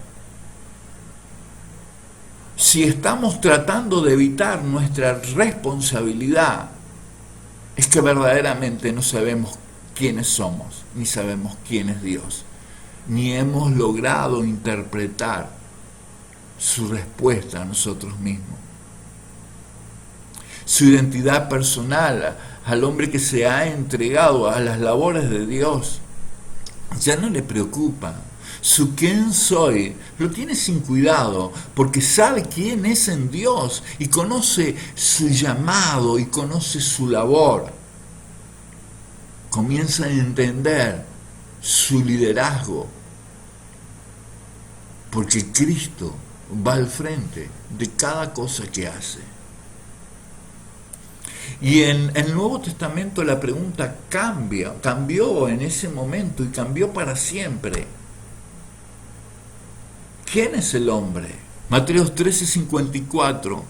si estamos tratando de evitar nuestra responsabilidad, es que verdaderamente no sabemos quiénes somos, ni sabemos quién es Dios, ni hemos logrado interpretar su respuesta a nosotros mismos. Su identidad personal al hombre que se ha entregado a las labores de Dios ya no le preocupa. Su quién soy lo tiene sin cuidado porque sabe quién es en Dios y conoce su llamado y conoce su labor. Comienza a entender su liderazgo porque Cristo va al frente de cada cosa que hace. Y en el Nuevo Testamento la pregunta cambió en ese momento y cambió para siempre. ¿Quién es el hombre? Mateo 13:54.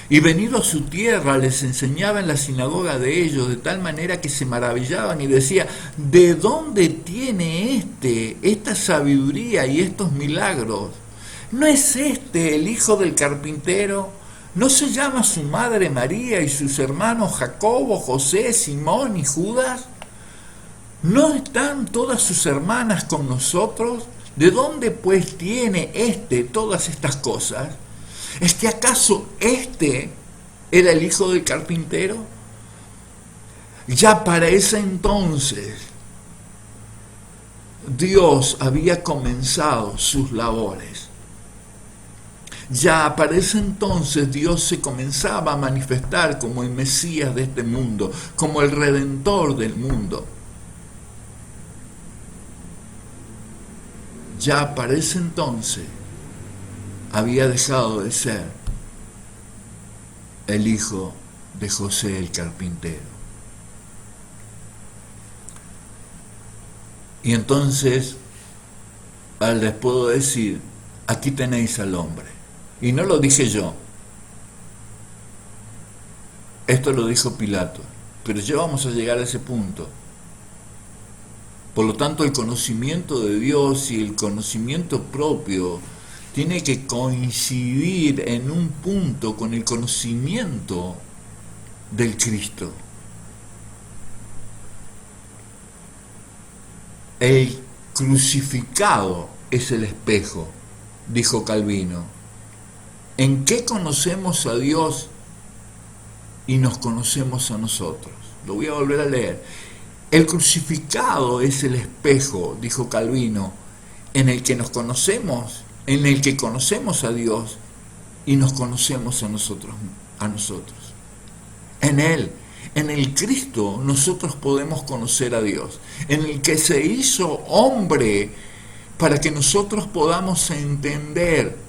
Y venido a su tierra les enseñaba en la sinagoga de ellos, de tal manera que se maravillaban y decía, ¿de dónde tiene esta sabiduría y estos milagros? ¿No es este el hijo del carpintero? ¿No se llama su madre María y sus hermanos Jacobo, José, Simón y Judas? ¿No están todas sus hermanas con nosotros? ¿De dónde pues tiene todas estas cosas? ¿Es que acaso era el hijo del carpintero? Ya para ese entonces Dios había comenzado sus labores. Ya para ese entonces Dios se comenzaba a manifestar como el Mesías de este mundo, como el Redentor del mundo. Ya para ese entonces había dejado de ser el hijo de José el carpintero. Y entonces les puedo decir, aquí tenéis al hombre. Y no lo dije yo, esto lo dijo Pilato, pero ya vamos a llegar a ese punto. Por lo tanto, el conocimiento de Dios y el conocimiento propio tiene que coincidir en un punto con el conocimiento del Cristo. El crucificado es el espejo, dijo Calvino. ¿En qué conocemos a Dios y nos conocemos a nosotros? Lo voy a volver a leer. El crucificado es el espejo, dijo Calvino, en el que nos conocemos, en el que conocemos a Dios y nos conocemos a nosotros. En Él, en el Cristo, nosotros podemos conocer a Dios, en el que se hizo hombre para que nosotros podamos entender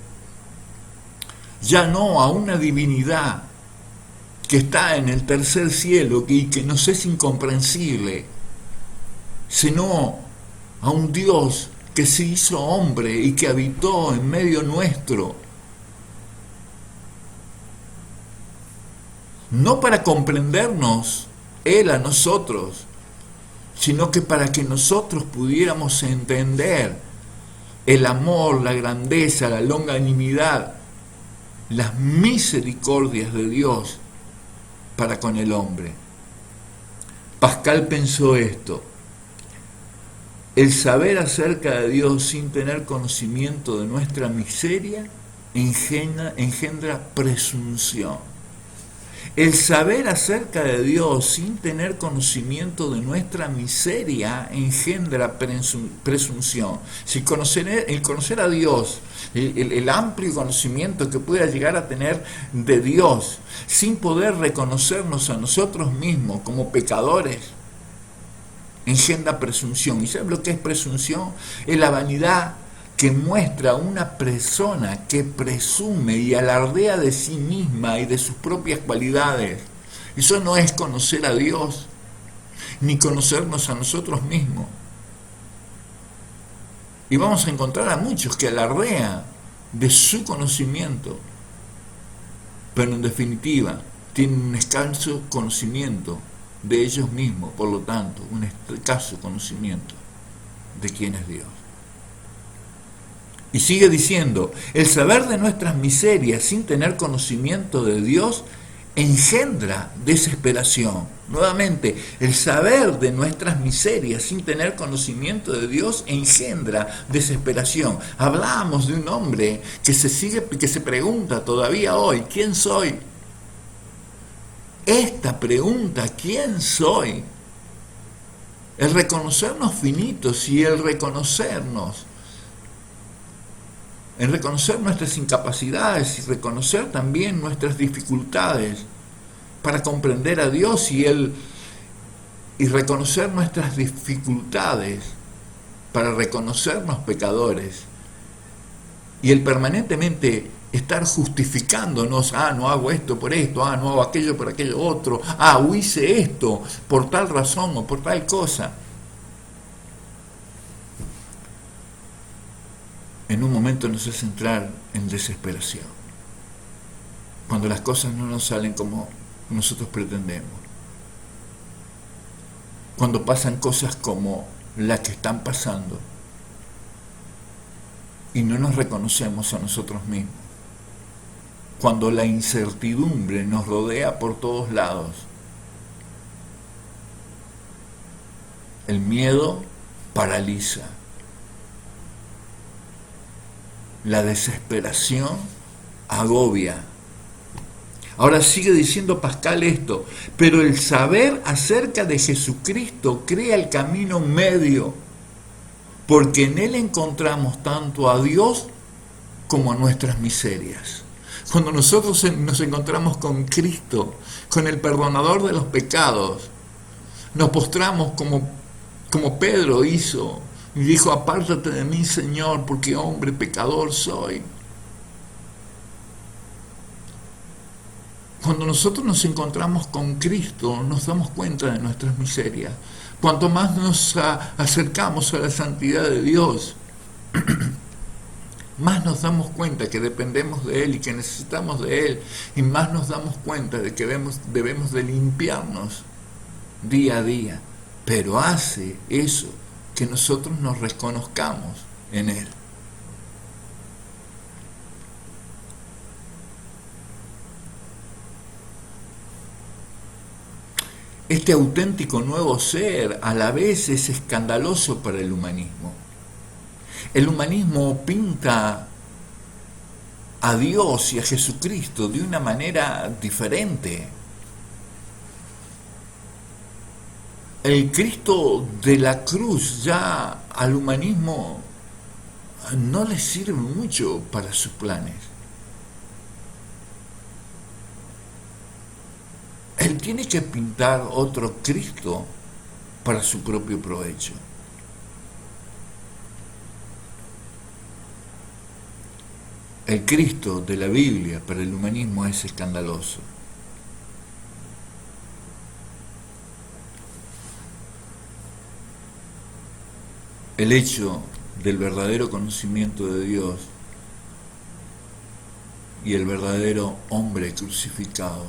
ya no a una divinidad que está en el tercer cielo y que nos es incomprensible, sino a un Dios que se hizo hombre y que habitó en medio nuestro, no para comprendernos Él a nosotros, sino que para que nosotros pudiéramos entender el amor, la grandeza, la longanimidad, las misericordias de Dios para con el hombre. Pascal pensó esto: el saber acerca de Dios sin tener conocimiento de nuestra miseria engendra presunción. El saber acerca de Dios sin tener conocimiento de nuestra miseria engendra presunción. Si el conocer a Dios, el amplio conocimiento que pueda llegar a tener de Dios, sin poder reconocernos a nosotros mismos como pecadores, engendra presunción. ¿Y sabes lo que es presunción? Es la vanidad que muestra una persona que presume y alardea de sí misma y de sus propias cualidades. Eso no es conocer a Dios, ni conocernos a nosotros mismos. Y vamos a encontrar a muchos que alardean de su conocimiento, pero en definitiva tienen un escaso conocimiento de ellos mismos, por lo tanto, un escaso conocimiento de quién es Dios. Y sigue diciendo: el saber de nuestras miserias sin tener conocimiento de Dios engendra desesperación. Nuevamente, el saber de nuestras miserias sin tener conocimiento de Dios engendra desesperación. Hablábamos de un hombre que se pregunta todavía hoy: ¿quién soy? Esta pregunta, ¿quién soy? El reconocernos finitos y el reconocer nuestras incapacidades y reconocer también nuestras dificultades para comprender a Dios y reconocer nuestras dificultades para reconocernos pecadores, y el permanentemente estar justificándonos: no hago esto por esto, no hago aquello por aquello otro, hice esto por tal razón o por tal cosa. En un momento nos hace entrar en desesperación, cuando las cosas no nos salen como nosotros pretendemos, cuando pasan cosas como las que están pasando y no nos reconocemos a nosotros mismos, cuando la incertidumbre nos rodea por todos lados. El miedo paraliza. La desesperación agobia. Ahora sigue diciendo Pascal esto: pero el saber acerca de Jesucristo crea el camino medio, porque en Él encontramos tanto a Dios como a nuestras miserias. Cuando nosotros nos encontramos con Cristo, con el perdonador de los pecados, nos postramos como Pedro hizo, y dijo: apártate de mí, Señor, porque hombre pecador soy. Cuando nosotros nos encontramos con Cristo, nos damos cuenta de nuestras miserias. Cuanto más nos acercamos a la santidad de Dios, más nos damos cuenta que dependemos de Él y que necesitamos de Él, y más nos damos cuenta de que debemos de limpiarnos día a día. Pero hace eso que nosotros nos reconozcamos en Él. Este auténtico nuevo ser a la vez es escandaloso para el humanismo. El humanismo pinta a Dios y a Jesucristo de una manera diferente. El Cristo de la cruz ya al humanismo no le sirve mucho para sus planes. Él tiene que pintar otro Cristo para su propio provecho. El Cristo de la Biblia para el humanismo es escandaloso. El hecho del verdadero conocimiento de Dios y el verdadero hombre crucificado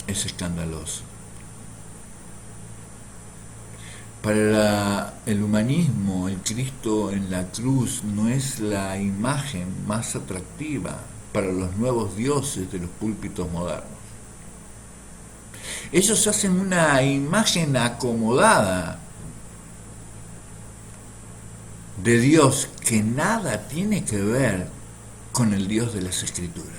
es escandaloso. Para el humanismo, el Cristo en la cruz no es la imagen más atractiva para los nuevos dioses de los púlpitos modernos. Ellos hacen una imagen acomodada de Dios que nada tiene que ver con el Dios de las Escrituras.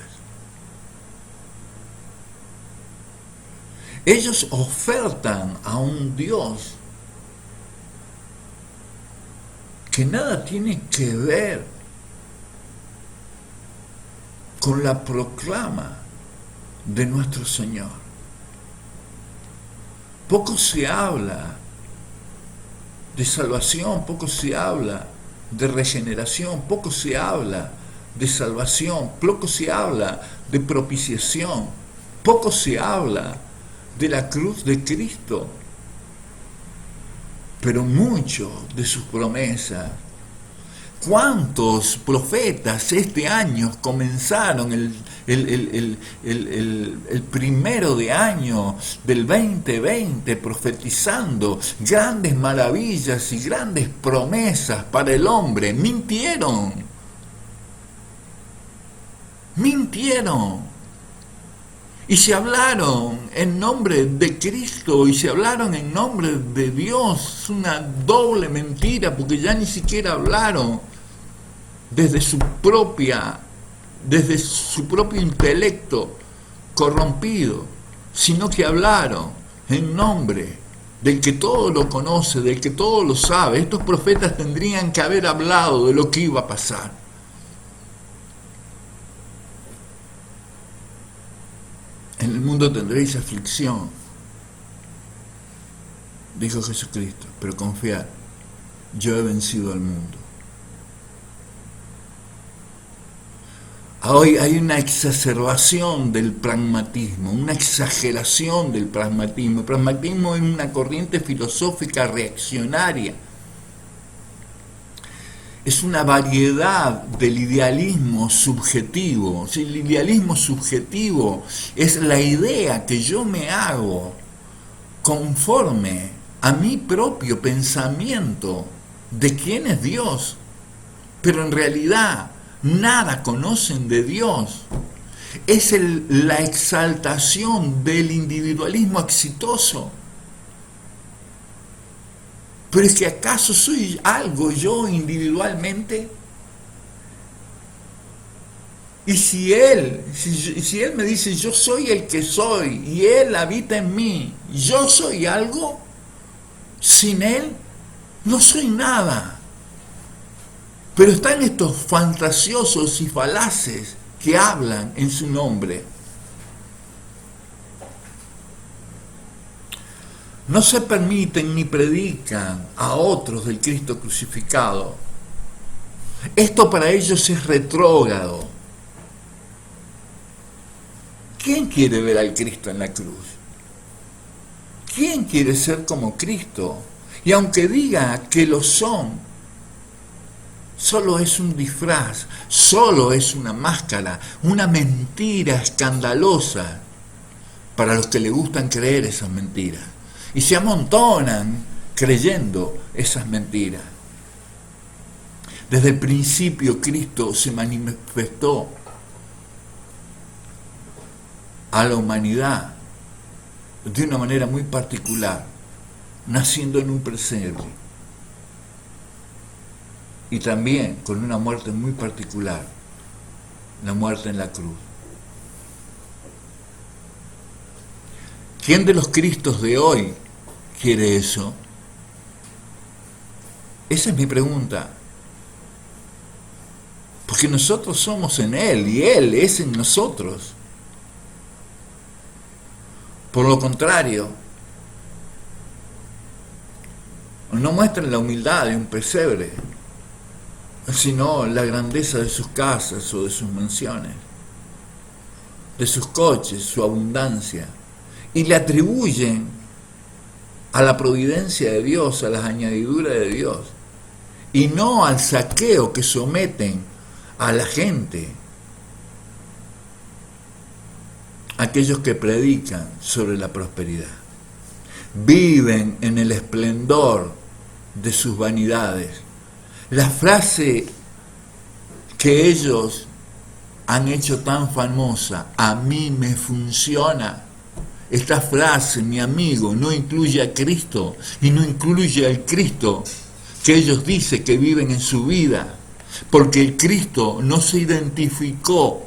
Ellos ofertan a un Dios que nada tiene que ver con la proclama de nuestro Señor. Poco se habla de salvación, poco se habla de regeneración, poco se habla de salvación, poco se habla de propiciación, poco se habla de la cruz de Cristo, pero mucho de sus promesas. ¿Cuántos profetas este año comenzaron el 1 de año del 2020 profetizando grandes maravillas y grandes promesas para el hombre? Mintieron. Y se hablaron en nombre de Cristo y se hablaron en nombre de Dios. Es una doble mentira, porque ya ni siquiera hablaron desde su propio intelecto corrompido, sino que hablaron en nombre del que todo lo conoce, del que todo lo sabe. Estos profetas tendrían que haber hablado de lo que iba a pasar. En el mundo tendréis aflicción, dijo Jesucristo, pero confiad, yo he vencido al mundo. Hoy hay una exacerbación del pragmatismo, una exageración del pragmatismo. El pragmatismo es una corriente filosófica reaccionaria. Es una variedad del idealismo subjetivo. El idealismo subjetivo es la idea que yo me hago conforme a mi propio pensamiento de quién es Dios. Pero en realidad nada conocen de Dios. Es la exaltación del individualismo exitoso. Pero es que ¿acaso soy algo yo individualmente? Y si Él me dice yo soy el que soy y Él habita en mí, ¿yo soy algo? Sin Él no soy nada. Pero están estos fantasiosos y falaces que hablan en su nombre. No se permiten ni predican a otros del Cristo crucificado. Esto para ellos es retrógrado. ¿Quién quiere ver al Cristo en la cruz? ¿Quién quiere ser como Cristo? Y aunque diga que lo son, solo es un disfraz, solo es una máscara, una mentira escandalosa para los que le gustan creer esas mentiras. Y se amontonan creyendo esas mentiras. Desde el principio Cristo se manifestó a la humanidad de una manera muy particular, naciendo en un pesebre y también con una muerte muy particular, la muerte en la cruz. ¿Quién de los Cristos de hoy quiere eso? Esa es mi pregunta. Porque nosotros somos en Él y Él es en nosotros. Por lo contrario, no muestran la humildad de un pesebre, sino la grandeza de sus casas o de sus mansiones, de sus coches, su abundancia, y le atribuyen a la providencia de Dios, a las añadiduras de Dios, y no al saqueo que someten a la gente, aquellos que predican sobre la prosperidad. viven en el esplendor de sus vanidades. La frase que ellos han hecho tan famosa, a mí me funciona. Esta frase, mi amigo, no incluye a Cristo y no incluye al Cristo que ellos dicen que viven en su vida, porque el Cristo no se identificó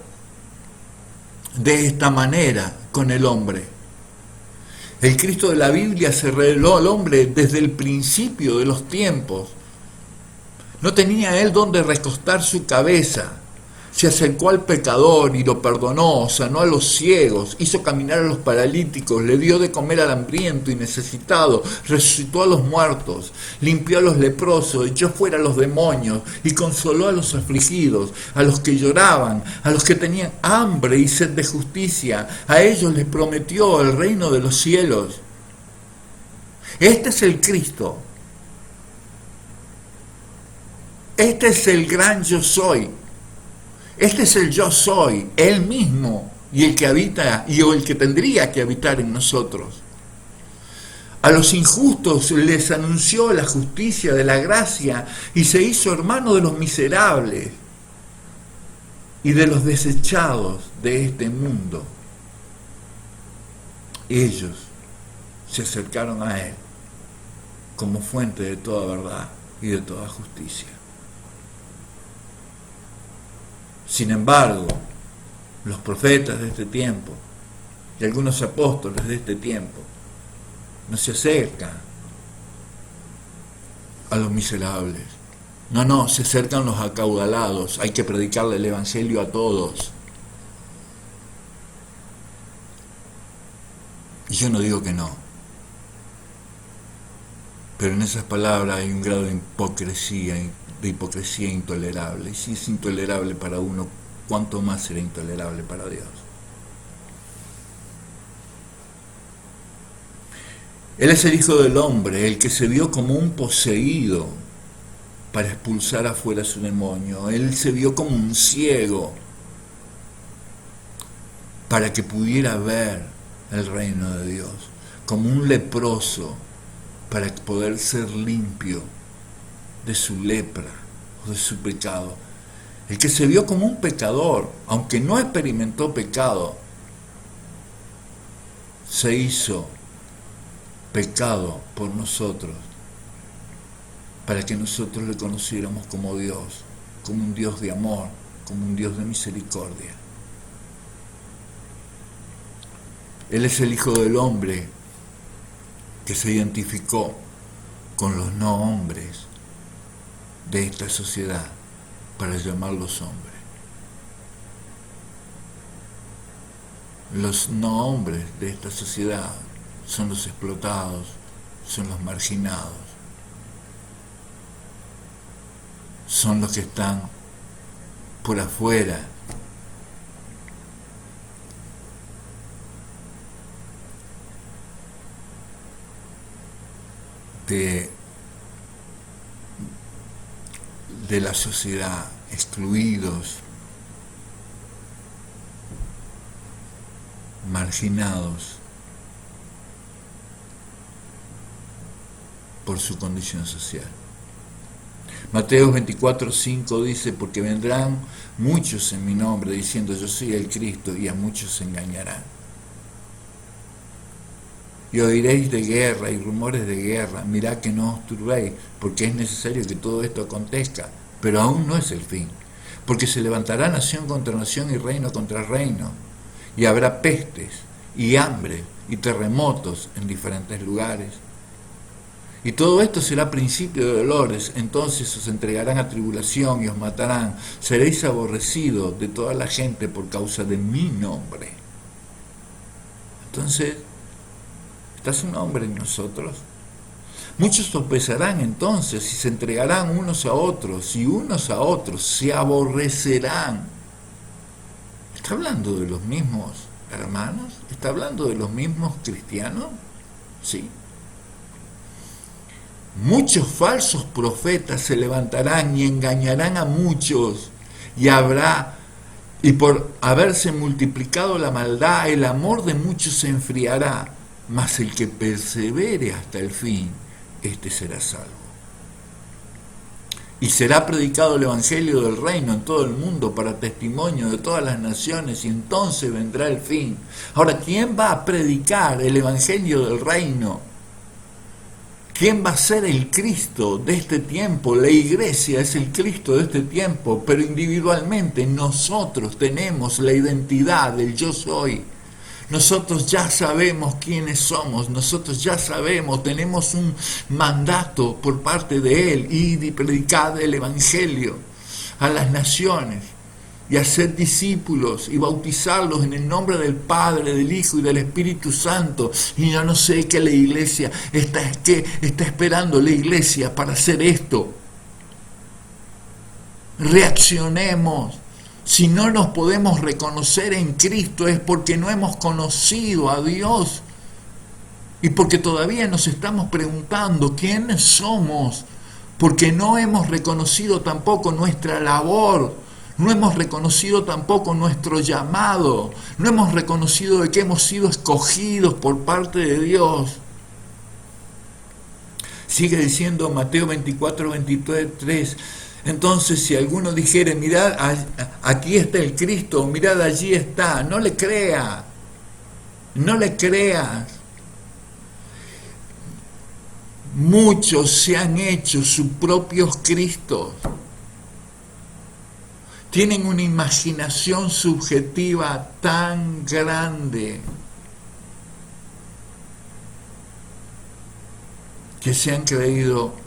de esta manera con el hombre. El Cristo de la Biblia se reveló al hombre desde el principio de los tiempos. No tenía él donde recostar su cabeza. Se acercó al pecador y lo perdonó, sanó a los ciegos, hizo caminar a los paralíticos, le dio de comer al hambriento y necesitado, resucitó a los muertos, limpió a los leprosos, echó fuera a los demonios y consoló a los afligidos, a los que lloraban, a los que tenían hambre y sed de justicia. A ellos les prometió el reino de los cielos. Este es el Cristo. Este es el gran yo soy. Este es el yo soy, Él mismo, y el que habita, o el que tendría que habitar en nosotros. A los injustos les anunció la justicia de la gracia y se hizo hermano de los miserables y de los desechados de este mundo. Ellos se acercaron a Él como fuente de toda verdad y de toda justicia. Sin embargo, los profetas de este tiempo y algunos apóstoles de este tiempo no se acercan a los miserables. No, se acercan los acaudalados. Hay que predicarle el evangelio a todos. Y yo no digo que no. Pero en esas palabras hay un grado de hipocresía intolerable. Y si es intolerable para uno, ¿cuánto más será intolerable para Dios? Él es el Hijo del Hombre, el que se vio como un poseído para expulsar afuera a su demonio. Él se vio como un ciego para que pudiera ver el reino de Dios, como un leproso para poder ser limpio de su lepra o de su pecado. El que se vio como un pecador, aunque no experimentó pecado, se hizo pecado por nosotros, para que nosotros le conociéramos como Dios, como un Dios de amor, como un Dios de misericordia. Él es el Hijo del Hombre que se identificó con los no hombres de esta sociedad para llamarlos hombres. Los no hombres de esta sociedad son los explotados, son los marginados, son los que están por afuera de la sociedad, excluidos, marginados por su condición social. Mateo 24:5 dice: porque vendrán muchos en mi nombre diciendo yo soy el Cristo, y a muchos se engañarán. Y oiréis de guerra y rumores de guerra, mirad que no os turbéis, porque es necesario que todo esto acontezca, pero aún no es el fin, porque se levantará nación contra nación y reino contra reino, y habrá pestes y hambre y terremotos en diferentes lugares. Y todo esto será principio de dolores, entonces os entregarán a tribulación y os matarán, seréis aborrecidos de toda la gente por causa de mi nombre. Entonces, ¿está su nombre en nosotros? Muchos tropezarán entonces y se entregarán unos a otros, y unos a otros se aborrecerán. ¿Está hablando de los mismos hermanos? ¿Está hablando de los mismos cristianos? Sí. Muchos falsos profetas se levantarán y engañarán a muchos, y por haberse multiplicado la maldad, el amor de muchos se enfriará. mas el que persevere hasta el fin, éste será salvo. Y será predicado el Evangelio del Reino en todo el mundo para testimonio de todas las naciones, y entonces vendrá el fin. Ahora, ¿quién va a predicar el Evangelio del Reino? ¿Quién va a ser el Cristo de este tiempo? La iglesia es el Cristo de este tiempo, pero individualmente nosotros tenemos la identidad del yo soy. Nosotros ya sabemos quiénes somos, nosotros ya sabemos, tenemos un mandato por parte de Él, id y predicad el Evangelio a las naciones y hacer discípulos y bautizarlos en el nombre del Padre, del Hijo y del Espíritu Santo. Y yo no sé qué la iglesia está esperando la iglesia para hacer esto. Reaccionemos. Si no nos podemos reconocer en Cristo es porque no hemos conocido a Dios y porque todavía nos estamos preguntando quiénes somos, porque no hemos reconocido tampoco nuestra labor, no hemos reconocido tampoco nuestro llamado, no hemos reconocido de que hemos sido escogidos por parte de Dios. Sigue diciendo Mateo 24, 23, entonces si alguno dijere, mirad, aquí está el Cristo, mirad, allí está, no le creas, no le creas. Muchos se han hecho sus propios Cristos. Tienen una imaginación subjetiva tan grande que se han creído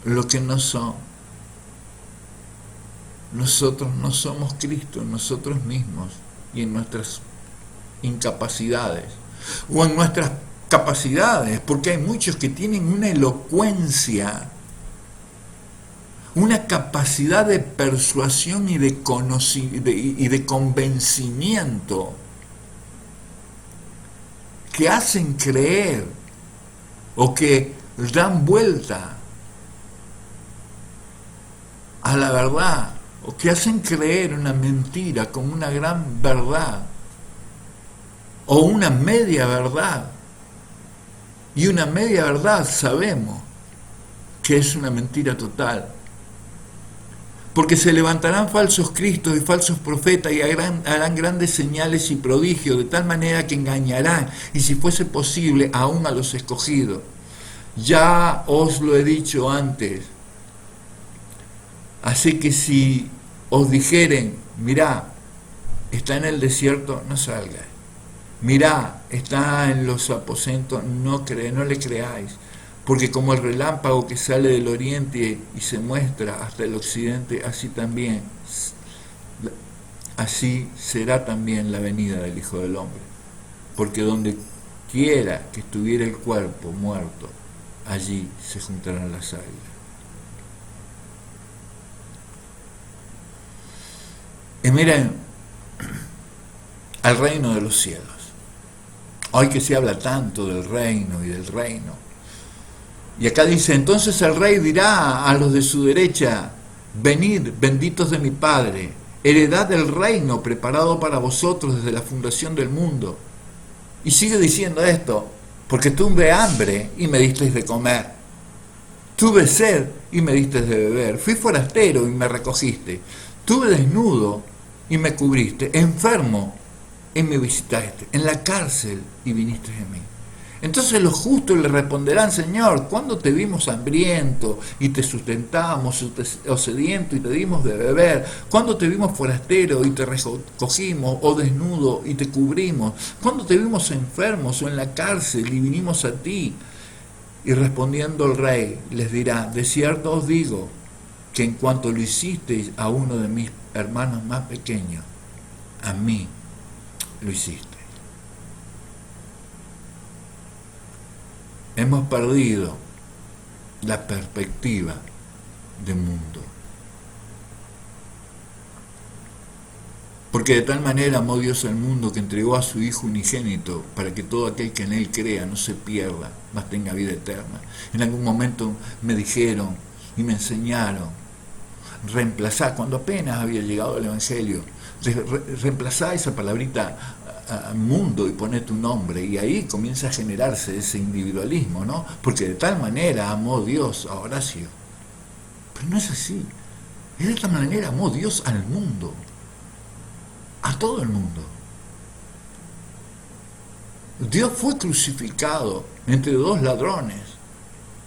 lo que no son. Nosotros no somos Cristo en nosotros mismos y en nuestras incapacidades o en nuestras capacidades, porque hay muchos que tienen una elocuencia, una capacidad de persuasión y de convencimiento que hacen creer o que dan vuelta a la verdad, o que hacen creer una mentira como una gran verdad o una media verdad. Y una media verdad sabemos que es una mentira total. Porque se levantarán falsos cristos y falsos profetas y harán grandes señales y prodigios, de tal manera que engañarán, y si fuese posible, aún a los escogidos. Ya os lo he dicho antes. Así que si os dijeren, mirá, está en el desierto, no salgáis. Mirá, está en los aposentos, no le creáis. Porque como el relámpago que sale del oriente y se muestra hasta el occidente, así será también la venida del Hijo del Hombre. Porque donde quiera que estuviera el cuerpo muerto, allí se juntarán las águilas. Y miren, al reino de los cielos. Hoy que se habla tanto del reino y del reino. Y acá dice, entonces el rey dirá a los de su derecha, venid, benditos de mi Padre, heredad del reino preparado para vosotros desde la fundación del mundo. Y sigue diciendo esto, porque tuve hambre y me disteis de comer, tuve sed y me disteis de beber, fui forastero y me recogiste, tuve desnudo y me cubriste, enfermo y me visitaste, en la cárcel y viniste de mí. Entonces los justos le responderán, Señor, ¿cuándo te vimos hambriento y te sustentamos, o sediento y te dimos de beber? ¿Cuándo te vimos forastero y te recogimos, o desnudo y te cubrimos? ¿Cuándo te vimos enfermos o en la cárcel y vinimos a ti? Y respondiendo el rey les dirá, de cierto os digo, que en cuanto lo hicisteis a uno de mis hermanos más pequeños, a mí lo hiciste. Hemos perdido la perspectiva del mundo. Porque de tal manera amó Dios al mundo que entregó a su Hijo unigénito para que todo aquel que en Él crea no se pierda, mas tenga vida eterna. En algún momento me dijeron y me enseñaron reemplazar, cuando apenas había llegado el Evangelio, reemplazar esa palabrita mundo y pone tu nombre, y ahí comienza a generarse ese individualismo, ¿no? Porque de tal manera amó Dios a Horacio. Pero no es así. De esta manera amó Dios al mundo, a todo el mundo. Dios fue crucificado entre dos ladrones,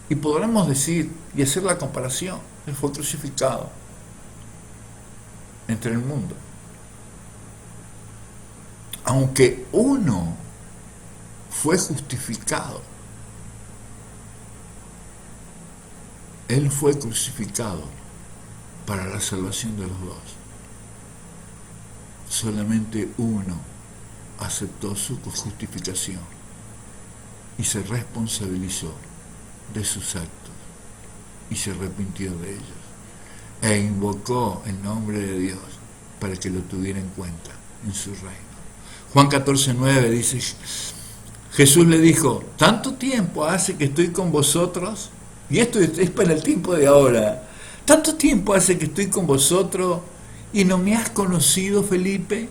y podremos decir y hacer la comparación: Él fue crucificado entre el mundo. Aunque uno fue justificado, Él fue crucificado para la salvación de los dos. Solamente uno aceptó su justificación y se responsabilizó de sus actos y se arrepintió de ellos e invocó el nombre de Dios para que lo tuviera en cuenta en su reino. Juan 14:9 dice: Jesús le dijo: tanto tiempo hace que estoy con vosotros, y esto es para el tiempo de ahora, tanto tiempo hace que estoy con vosotros y no me has conocido, Felipe.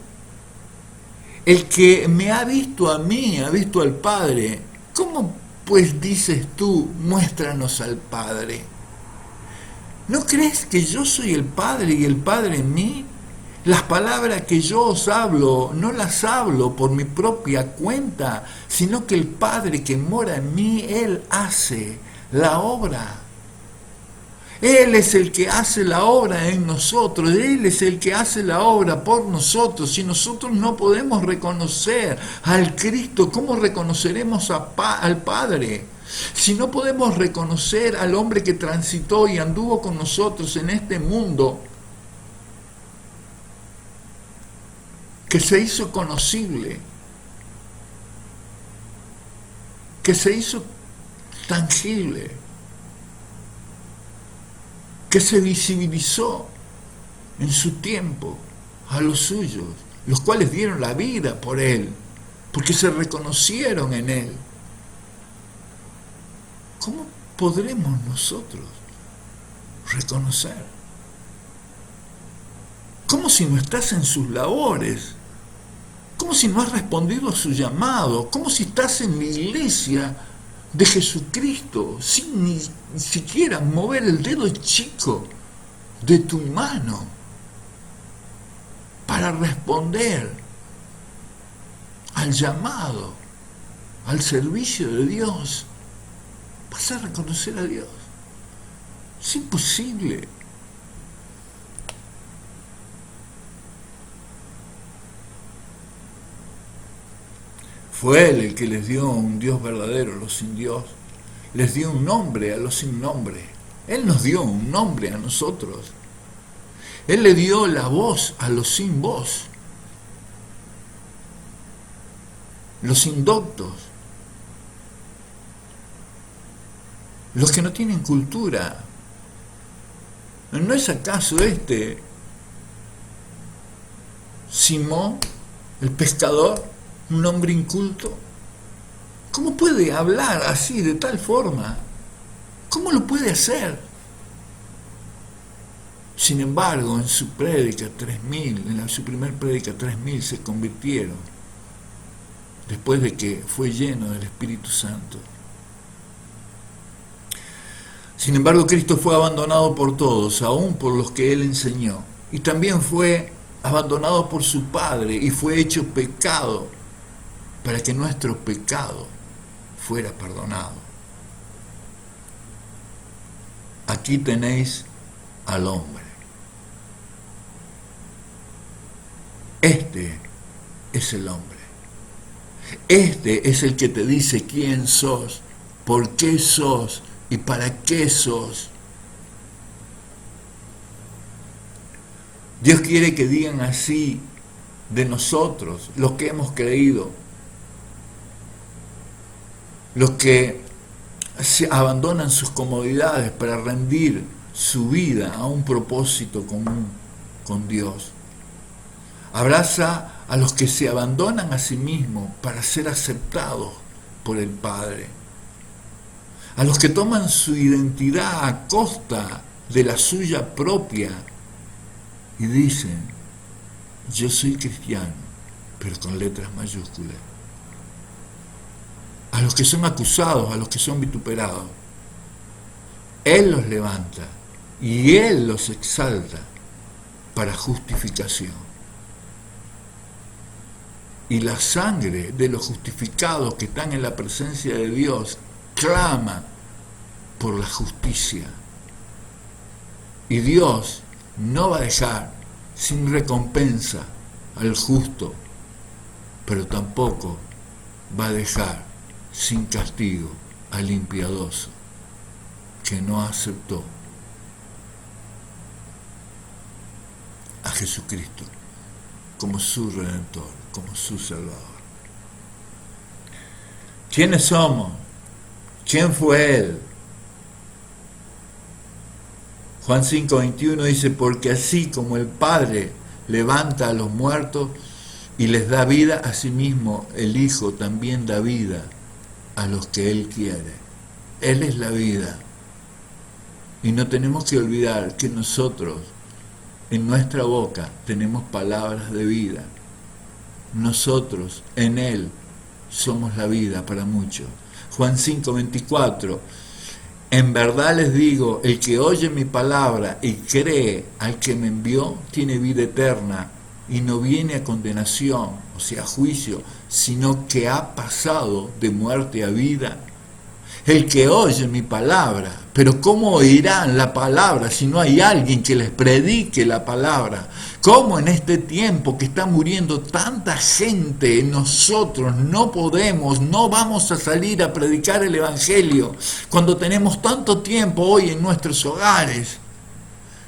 El que me ha visto a mí, ha visto al Padre. ¿Cómo pues dices tú, muéstranos al Padre? ¿No crees que yo soy el Padre y el Padre en mí? Las palabras que yo os hablo, no las hablo por mi propia cuenta, sino que el Padre que mora en mí, Él hace la obra. Él es el que hace la obra en nosotros, Él es el que hace la obra por nosotros. Si nosotros no podemos reconocer al Cristo, ¿cómo reconoceremos al Padre? Si no podemos reconocer al hombre que transitó y anduvo con nosotros en este mundo, que se hizo conocible, que se hizo tangible, que se visibilizó en su tiempo a los suyos, los cuales dieron la vida por Él, porque se reconocieron en Él. ¿Cómo podremos nosotros reconocer? ¿Cómo si no estás en sus labores? ¿Cómo si no has respondido a su llamado? ¿Cómo si estás en la iglesia de Jesucristo sin ni siquiera mover el dedo chico de tu mano para responder al llamado, al servicio de Dios? ¿Vas a reconocer a Dios? Es imposible. Fue Él el que les dio un Dios verdadero a los sin Dios, les dio un nombre a los sin nombre. Él nos dio un nombre a nosotros. Él le dio la voz a los sin voz, los indoctos, los que no tienen cultura. ¿No es acaso Simón, el pescador, un hombre inculto? ¿Cómo puede hablar así, de tal forma? ¿Cómo lo puede hacer? Sin embargo, en su prédica 3.000, en su primer prédica 3.000 se convirtieron después de que fue lleno del Espíritu Santo. Sin embargo, Cristo fue abandonado por todos, aún por los que Él enseñó, y también fue abandonado por su Padre y fue hecho pecado para que nuestro pecado fuera perdonado. Aquí tenéis al hombre. Este es el hombre. Este es el que te dice quién sos, por qué sos y para qué sos. Dios quiere que digan así de nosotros, los que hemos creído, los que se abandonan sus comodidades para rendir su vida a un propósito común con Dios. Abraza a los que se abandonan a sí mismos para ser aceptados por el Padre. A los que toman su identidad a costa de la suya propia y dicen: yo soy cristiano pero con letras mayúsculas. A los que son acusados, a los que son vituperados. Él los levanta y Él los exalta para justificación. Y la sangre de los justificados que están en la presencia de Dios clama por la justicia. Y Dios no va a dejar sin recompensa al justo, pero tampoco va a dejar sin castigo al impiadoso que no aceptó a Jesucristo como su Redentor, como su Salvador. ¿Quiénes somos? ¿Quién fue Él? Juan 5:21 dice, porque así como el Padre levanta a los muertos y les da vida, asimismo el Hijo también da vida a los que Él quiere. Él es la vida. Y no tenemos que olvidar que nosotros, en nuestra boca, tenemos palabras de vida. Nosotros, en Él, somos la vida para muchos. Juan 5:24, en verdad les digo, el que oye mi palabra y cree al que me envió, tiene vida eterna y no viene a condenación, o sea, a juicio, sino que ha pasado de muerte a vida. El que oye mi palabra, pero ¿cómo oirán la palabra si no hay alguien que les predique la palabra? ¿Cómo en este tiempo que está muriendo tanta gente, nosotros no vamos a salir a predicar el Evangelio cuando tenemos tanto tiempo hoy en nuestros hogares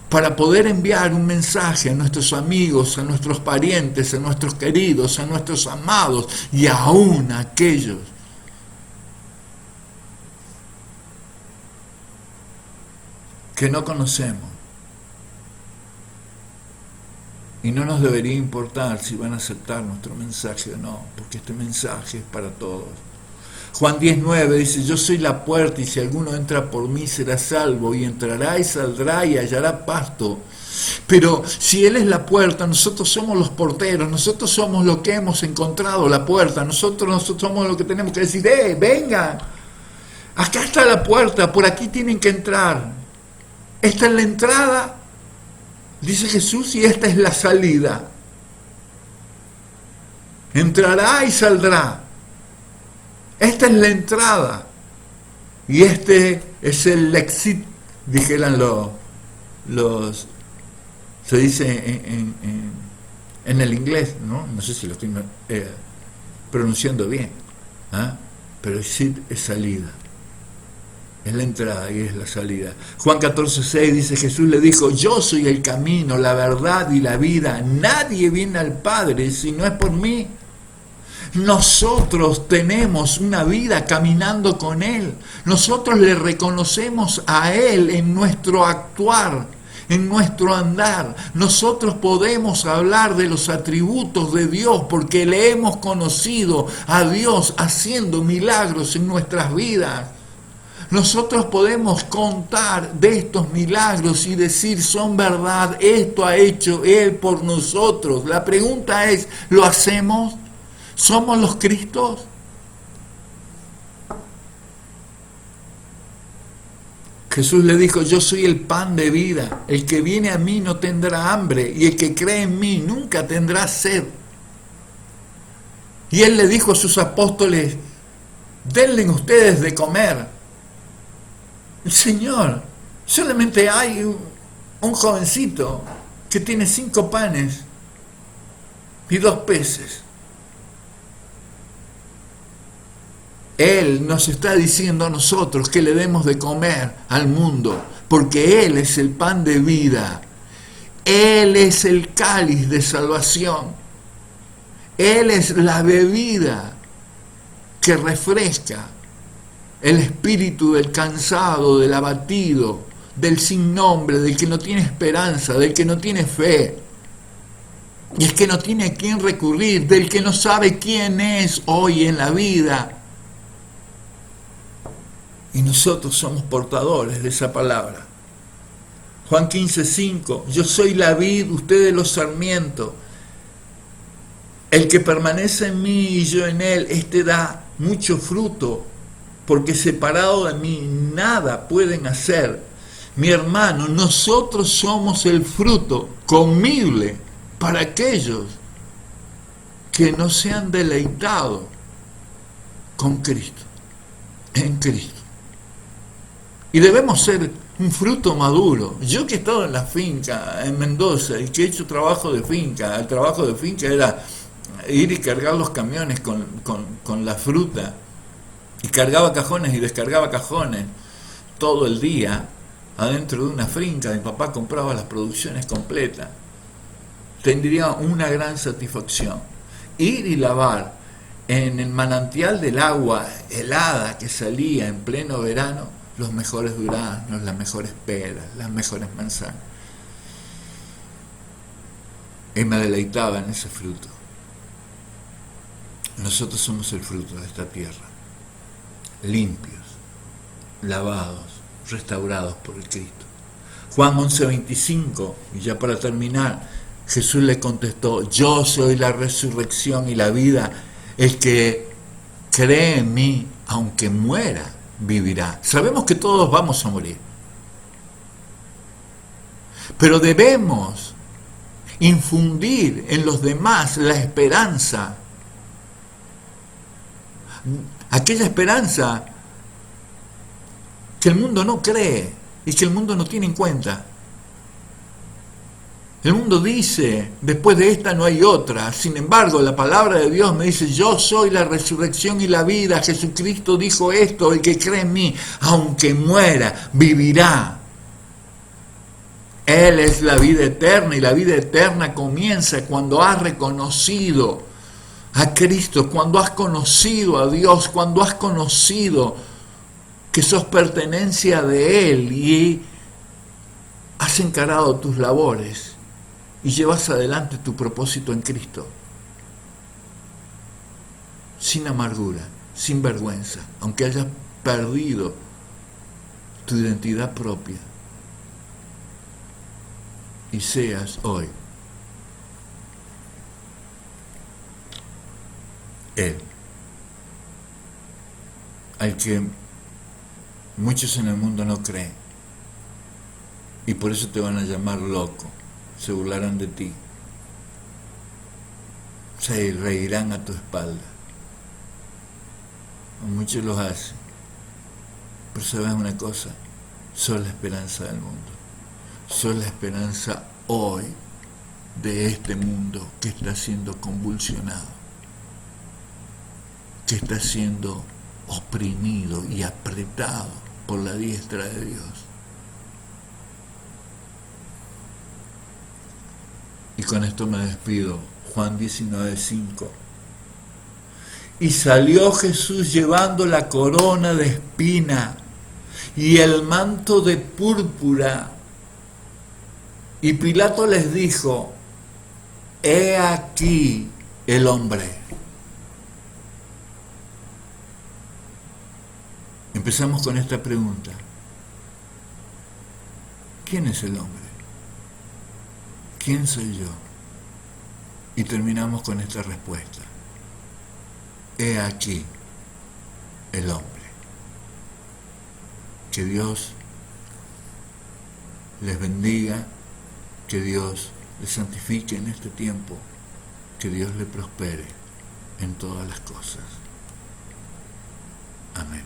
para poder enviar un mensaje a nuestros amigos, a nuestros parientes, a nuestros queridos, a nuestros amados y aún a aquellos que no conocemos? Y no nos debería importar si van a aceptar nuestro mensaje o no, porque este mensaje es para todos. Juan 10:9 dice, yo soy la puerta y si alguno entra por mí será salvo y entrará y saldrá y hallará pasto. Pero si Él es la puerta, nosotros somos los porteros, nosotros somos los que hemos encontrado la puerta, nosotros somos los que tenemos que decir, vengan, acá está la puerta, por aquí tienen que entrar. Esta es la entrada, dice Jesús, y esta es la salida. Entrará y saldrá. Esta es la entrada. Y este es el exit, dijeran los se dice en el inglés, ¿no? No sé si lo estoy pronunciando bien, ¿ah? Pero exit es salida. Es la entrada y es la salida. Juan 14:6 dice, Jesús le dijo, yo soy el camino, la verdad y la vida. Nadie viene al Padre si no es por mí. Nosotros tenemos una vida caminando con Él. Nosotros le reconocemos a Él en nuestro actuar, en nuestro andar. Nosotros podemos hablar de los atributos de Dios porque le hemos conocido a Dios haciendo milagros en nuestras vidas. Nosotros podemos contar de estos milagros y decir, son verdad, esto ha hecho Él por nosotros. La pregunta es, ¿lo hacemos? ¿Somos los Cristos? Jesús le dijo, yo soy el pan de vida. El que viene a mí no tendrá hambre y el que cree en mí nunca tendrá sed. Y Él le dijo a sus apóstoles, denle ustedes de comer. Señor, solamente hay un jovencito que tiene 5 panes y 2 peces. Él nos está diciendo a nosotros que le demos de comer al mundo, porque Él es el pan de vida. Él es el cáliz de salvación. Él es la bebida que refresca el espíritu del cansado, del abatido, del sin nombre, del que no tiene esperanza, del que no tiene fe, y el que no tiene a quién recurrir, del que no sabe quién es hoy en la vida. Y nosotros somos portadores de esa palabra. Juan 15:5, yo soy la vid, ustedes los sarmientos. El que permanece en mí y yo en él, este da mucho fruto, porque separado de mí nada pueden hacer. Mi hermano, nosotros somos el fruto comible para aquellos que no se han deleitado con Cristo, en Cristo. Y debemos ser un fruto maduro. Yo que he estado en la finca, en Mendoza, y que he hecho trabajo de finca, el trabajo de finca era ir y cargar los camiones con la fruta, y cargaba cajones y descargaba cajones todo el día adentro de una finca. Mi papá compraba las producciones completas. Tendría una gran satisfacción ir y lavar en el manantial del agua helada que salía en pleno verano los mejores duraznos, las mejores peras, las mejores manzanas. Y me deleitaba en ese fruto. Nosotros somos el fruto de esta tierra, limpios, lavados, restaurados por el Cristo. Juan 11:25, y ya para terminar, Jesús le contestó: yo soy la resurrección y la vida. El que cree en mí, aunque muera, vivirá. Sabemos que todos vamos a morir, pero debemos infundir en los demás la esperanza, aquella esperanza que el mundo no cree y que el mundo no tiene en cuenta. El mundo dice: después de esta no hay otra. Sin embargo, la palabra de Dios me dice: yo soy la resurrección y la vida. Jesucristo dijo esto: el que cree en mí, aunque muera, vivirá. Él es la vida eterna, y la vida eterna comienza cuando has reconocido a Cristo, cuando has conocido a Dios, cuando has conocido que sos pertenencia de Él y has encarado tus labores y llevas adelante tu propósito en Cristo, sin amargura, sin vergüenza, aunque hayas perdido tu identidad propia, y seas hoy Él, al que muchos en el mundo no creen, y por eso te van a llamar loco, se burlarán de ti, se reirán a tu espalda. Muchos los hacen, pero sabes una cosa: sos la esperanza del mundo, sos la esperanza hoy de este mundo que está siendo convulsionado, que está siendo oprimido y apretado por la diestra de Dios. Y con esto me despido. Juan 19:5. Y salió Jesús llevando la corona de espina y el manto de púrpura. Y Pilato les dijo: he aquí el hombre. Empezamos con esta pregunta: ¿quién es el hombre? ¿Quién soy yo? Y terminamos con esta respuesta: he aquí el hombre. Que Dios les bendiga, que Dios les santifique en este tiempo, que Dios les prospere en todas las cosas. Amén.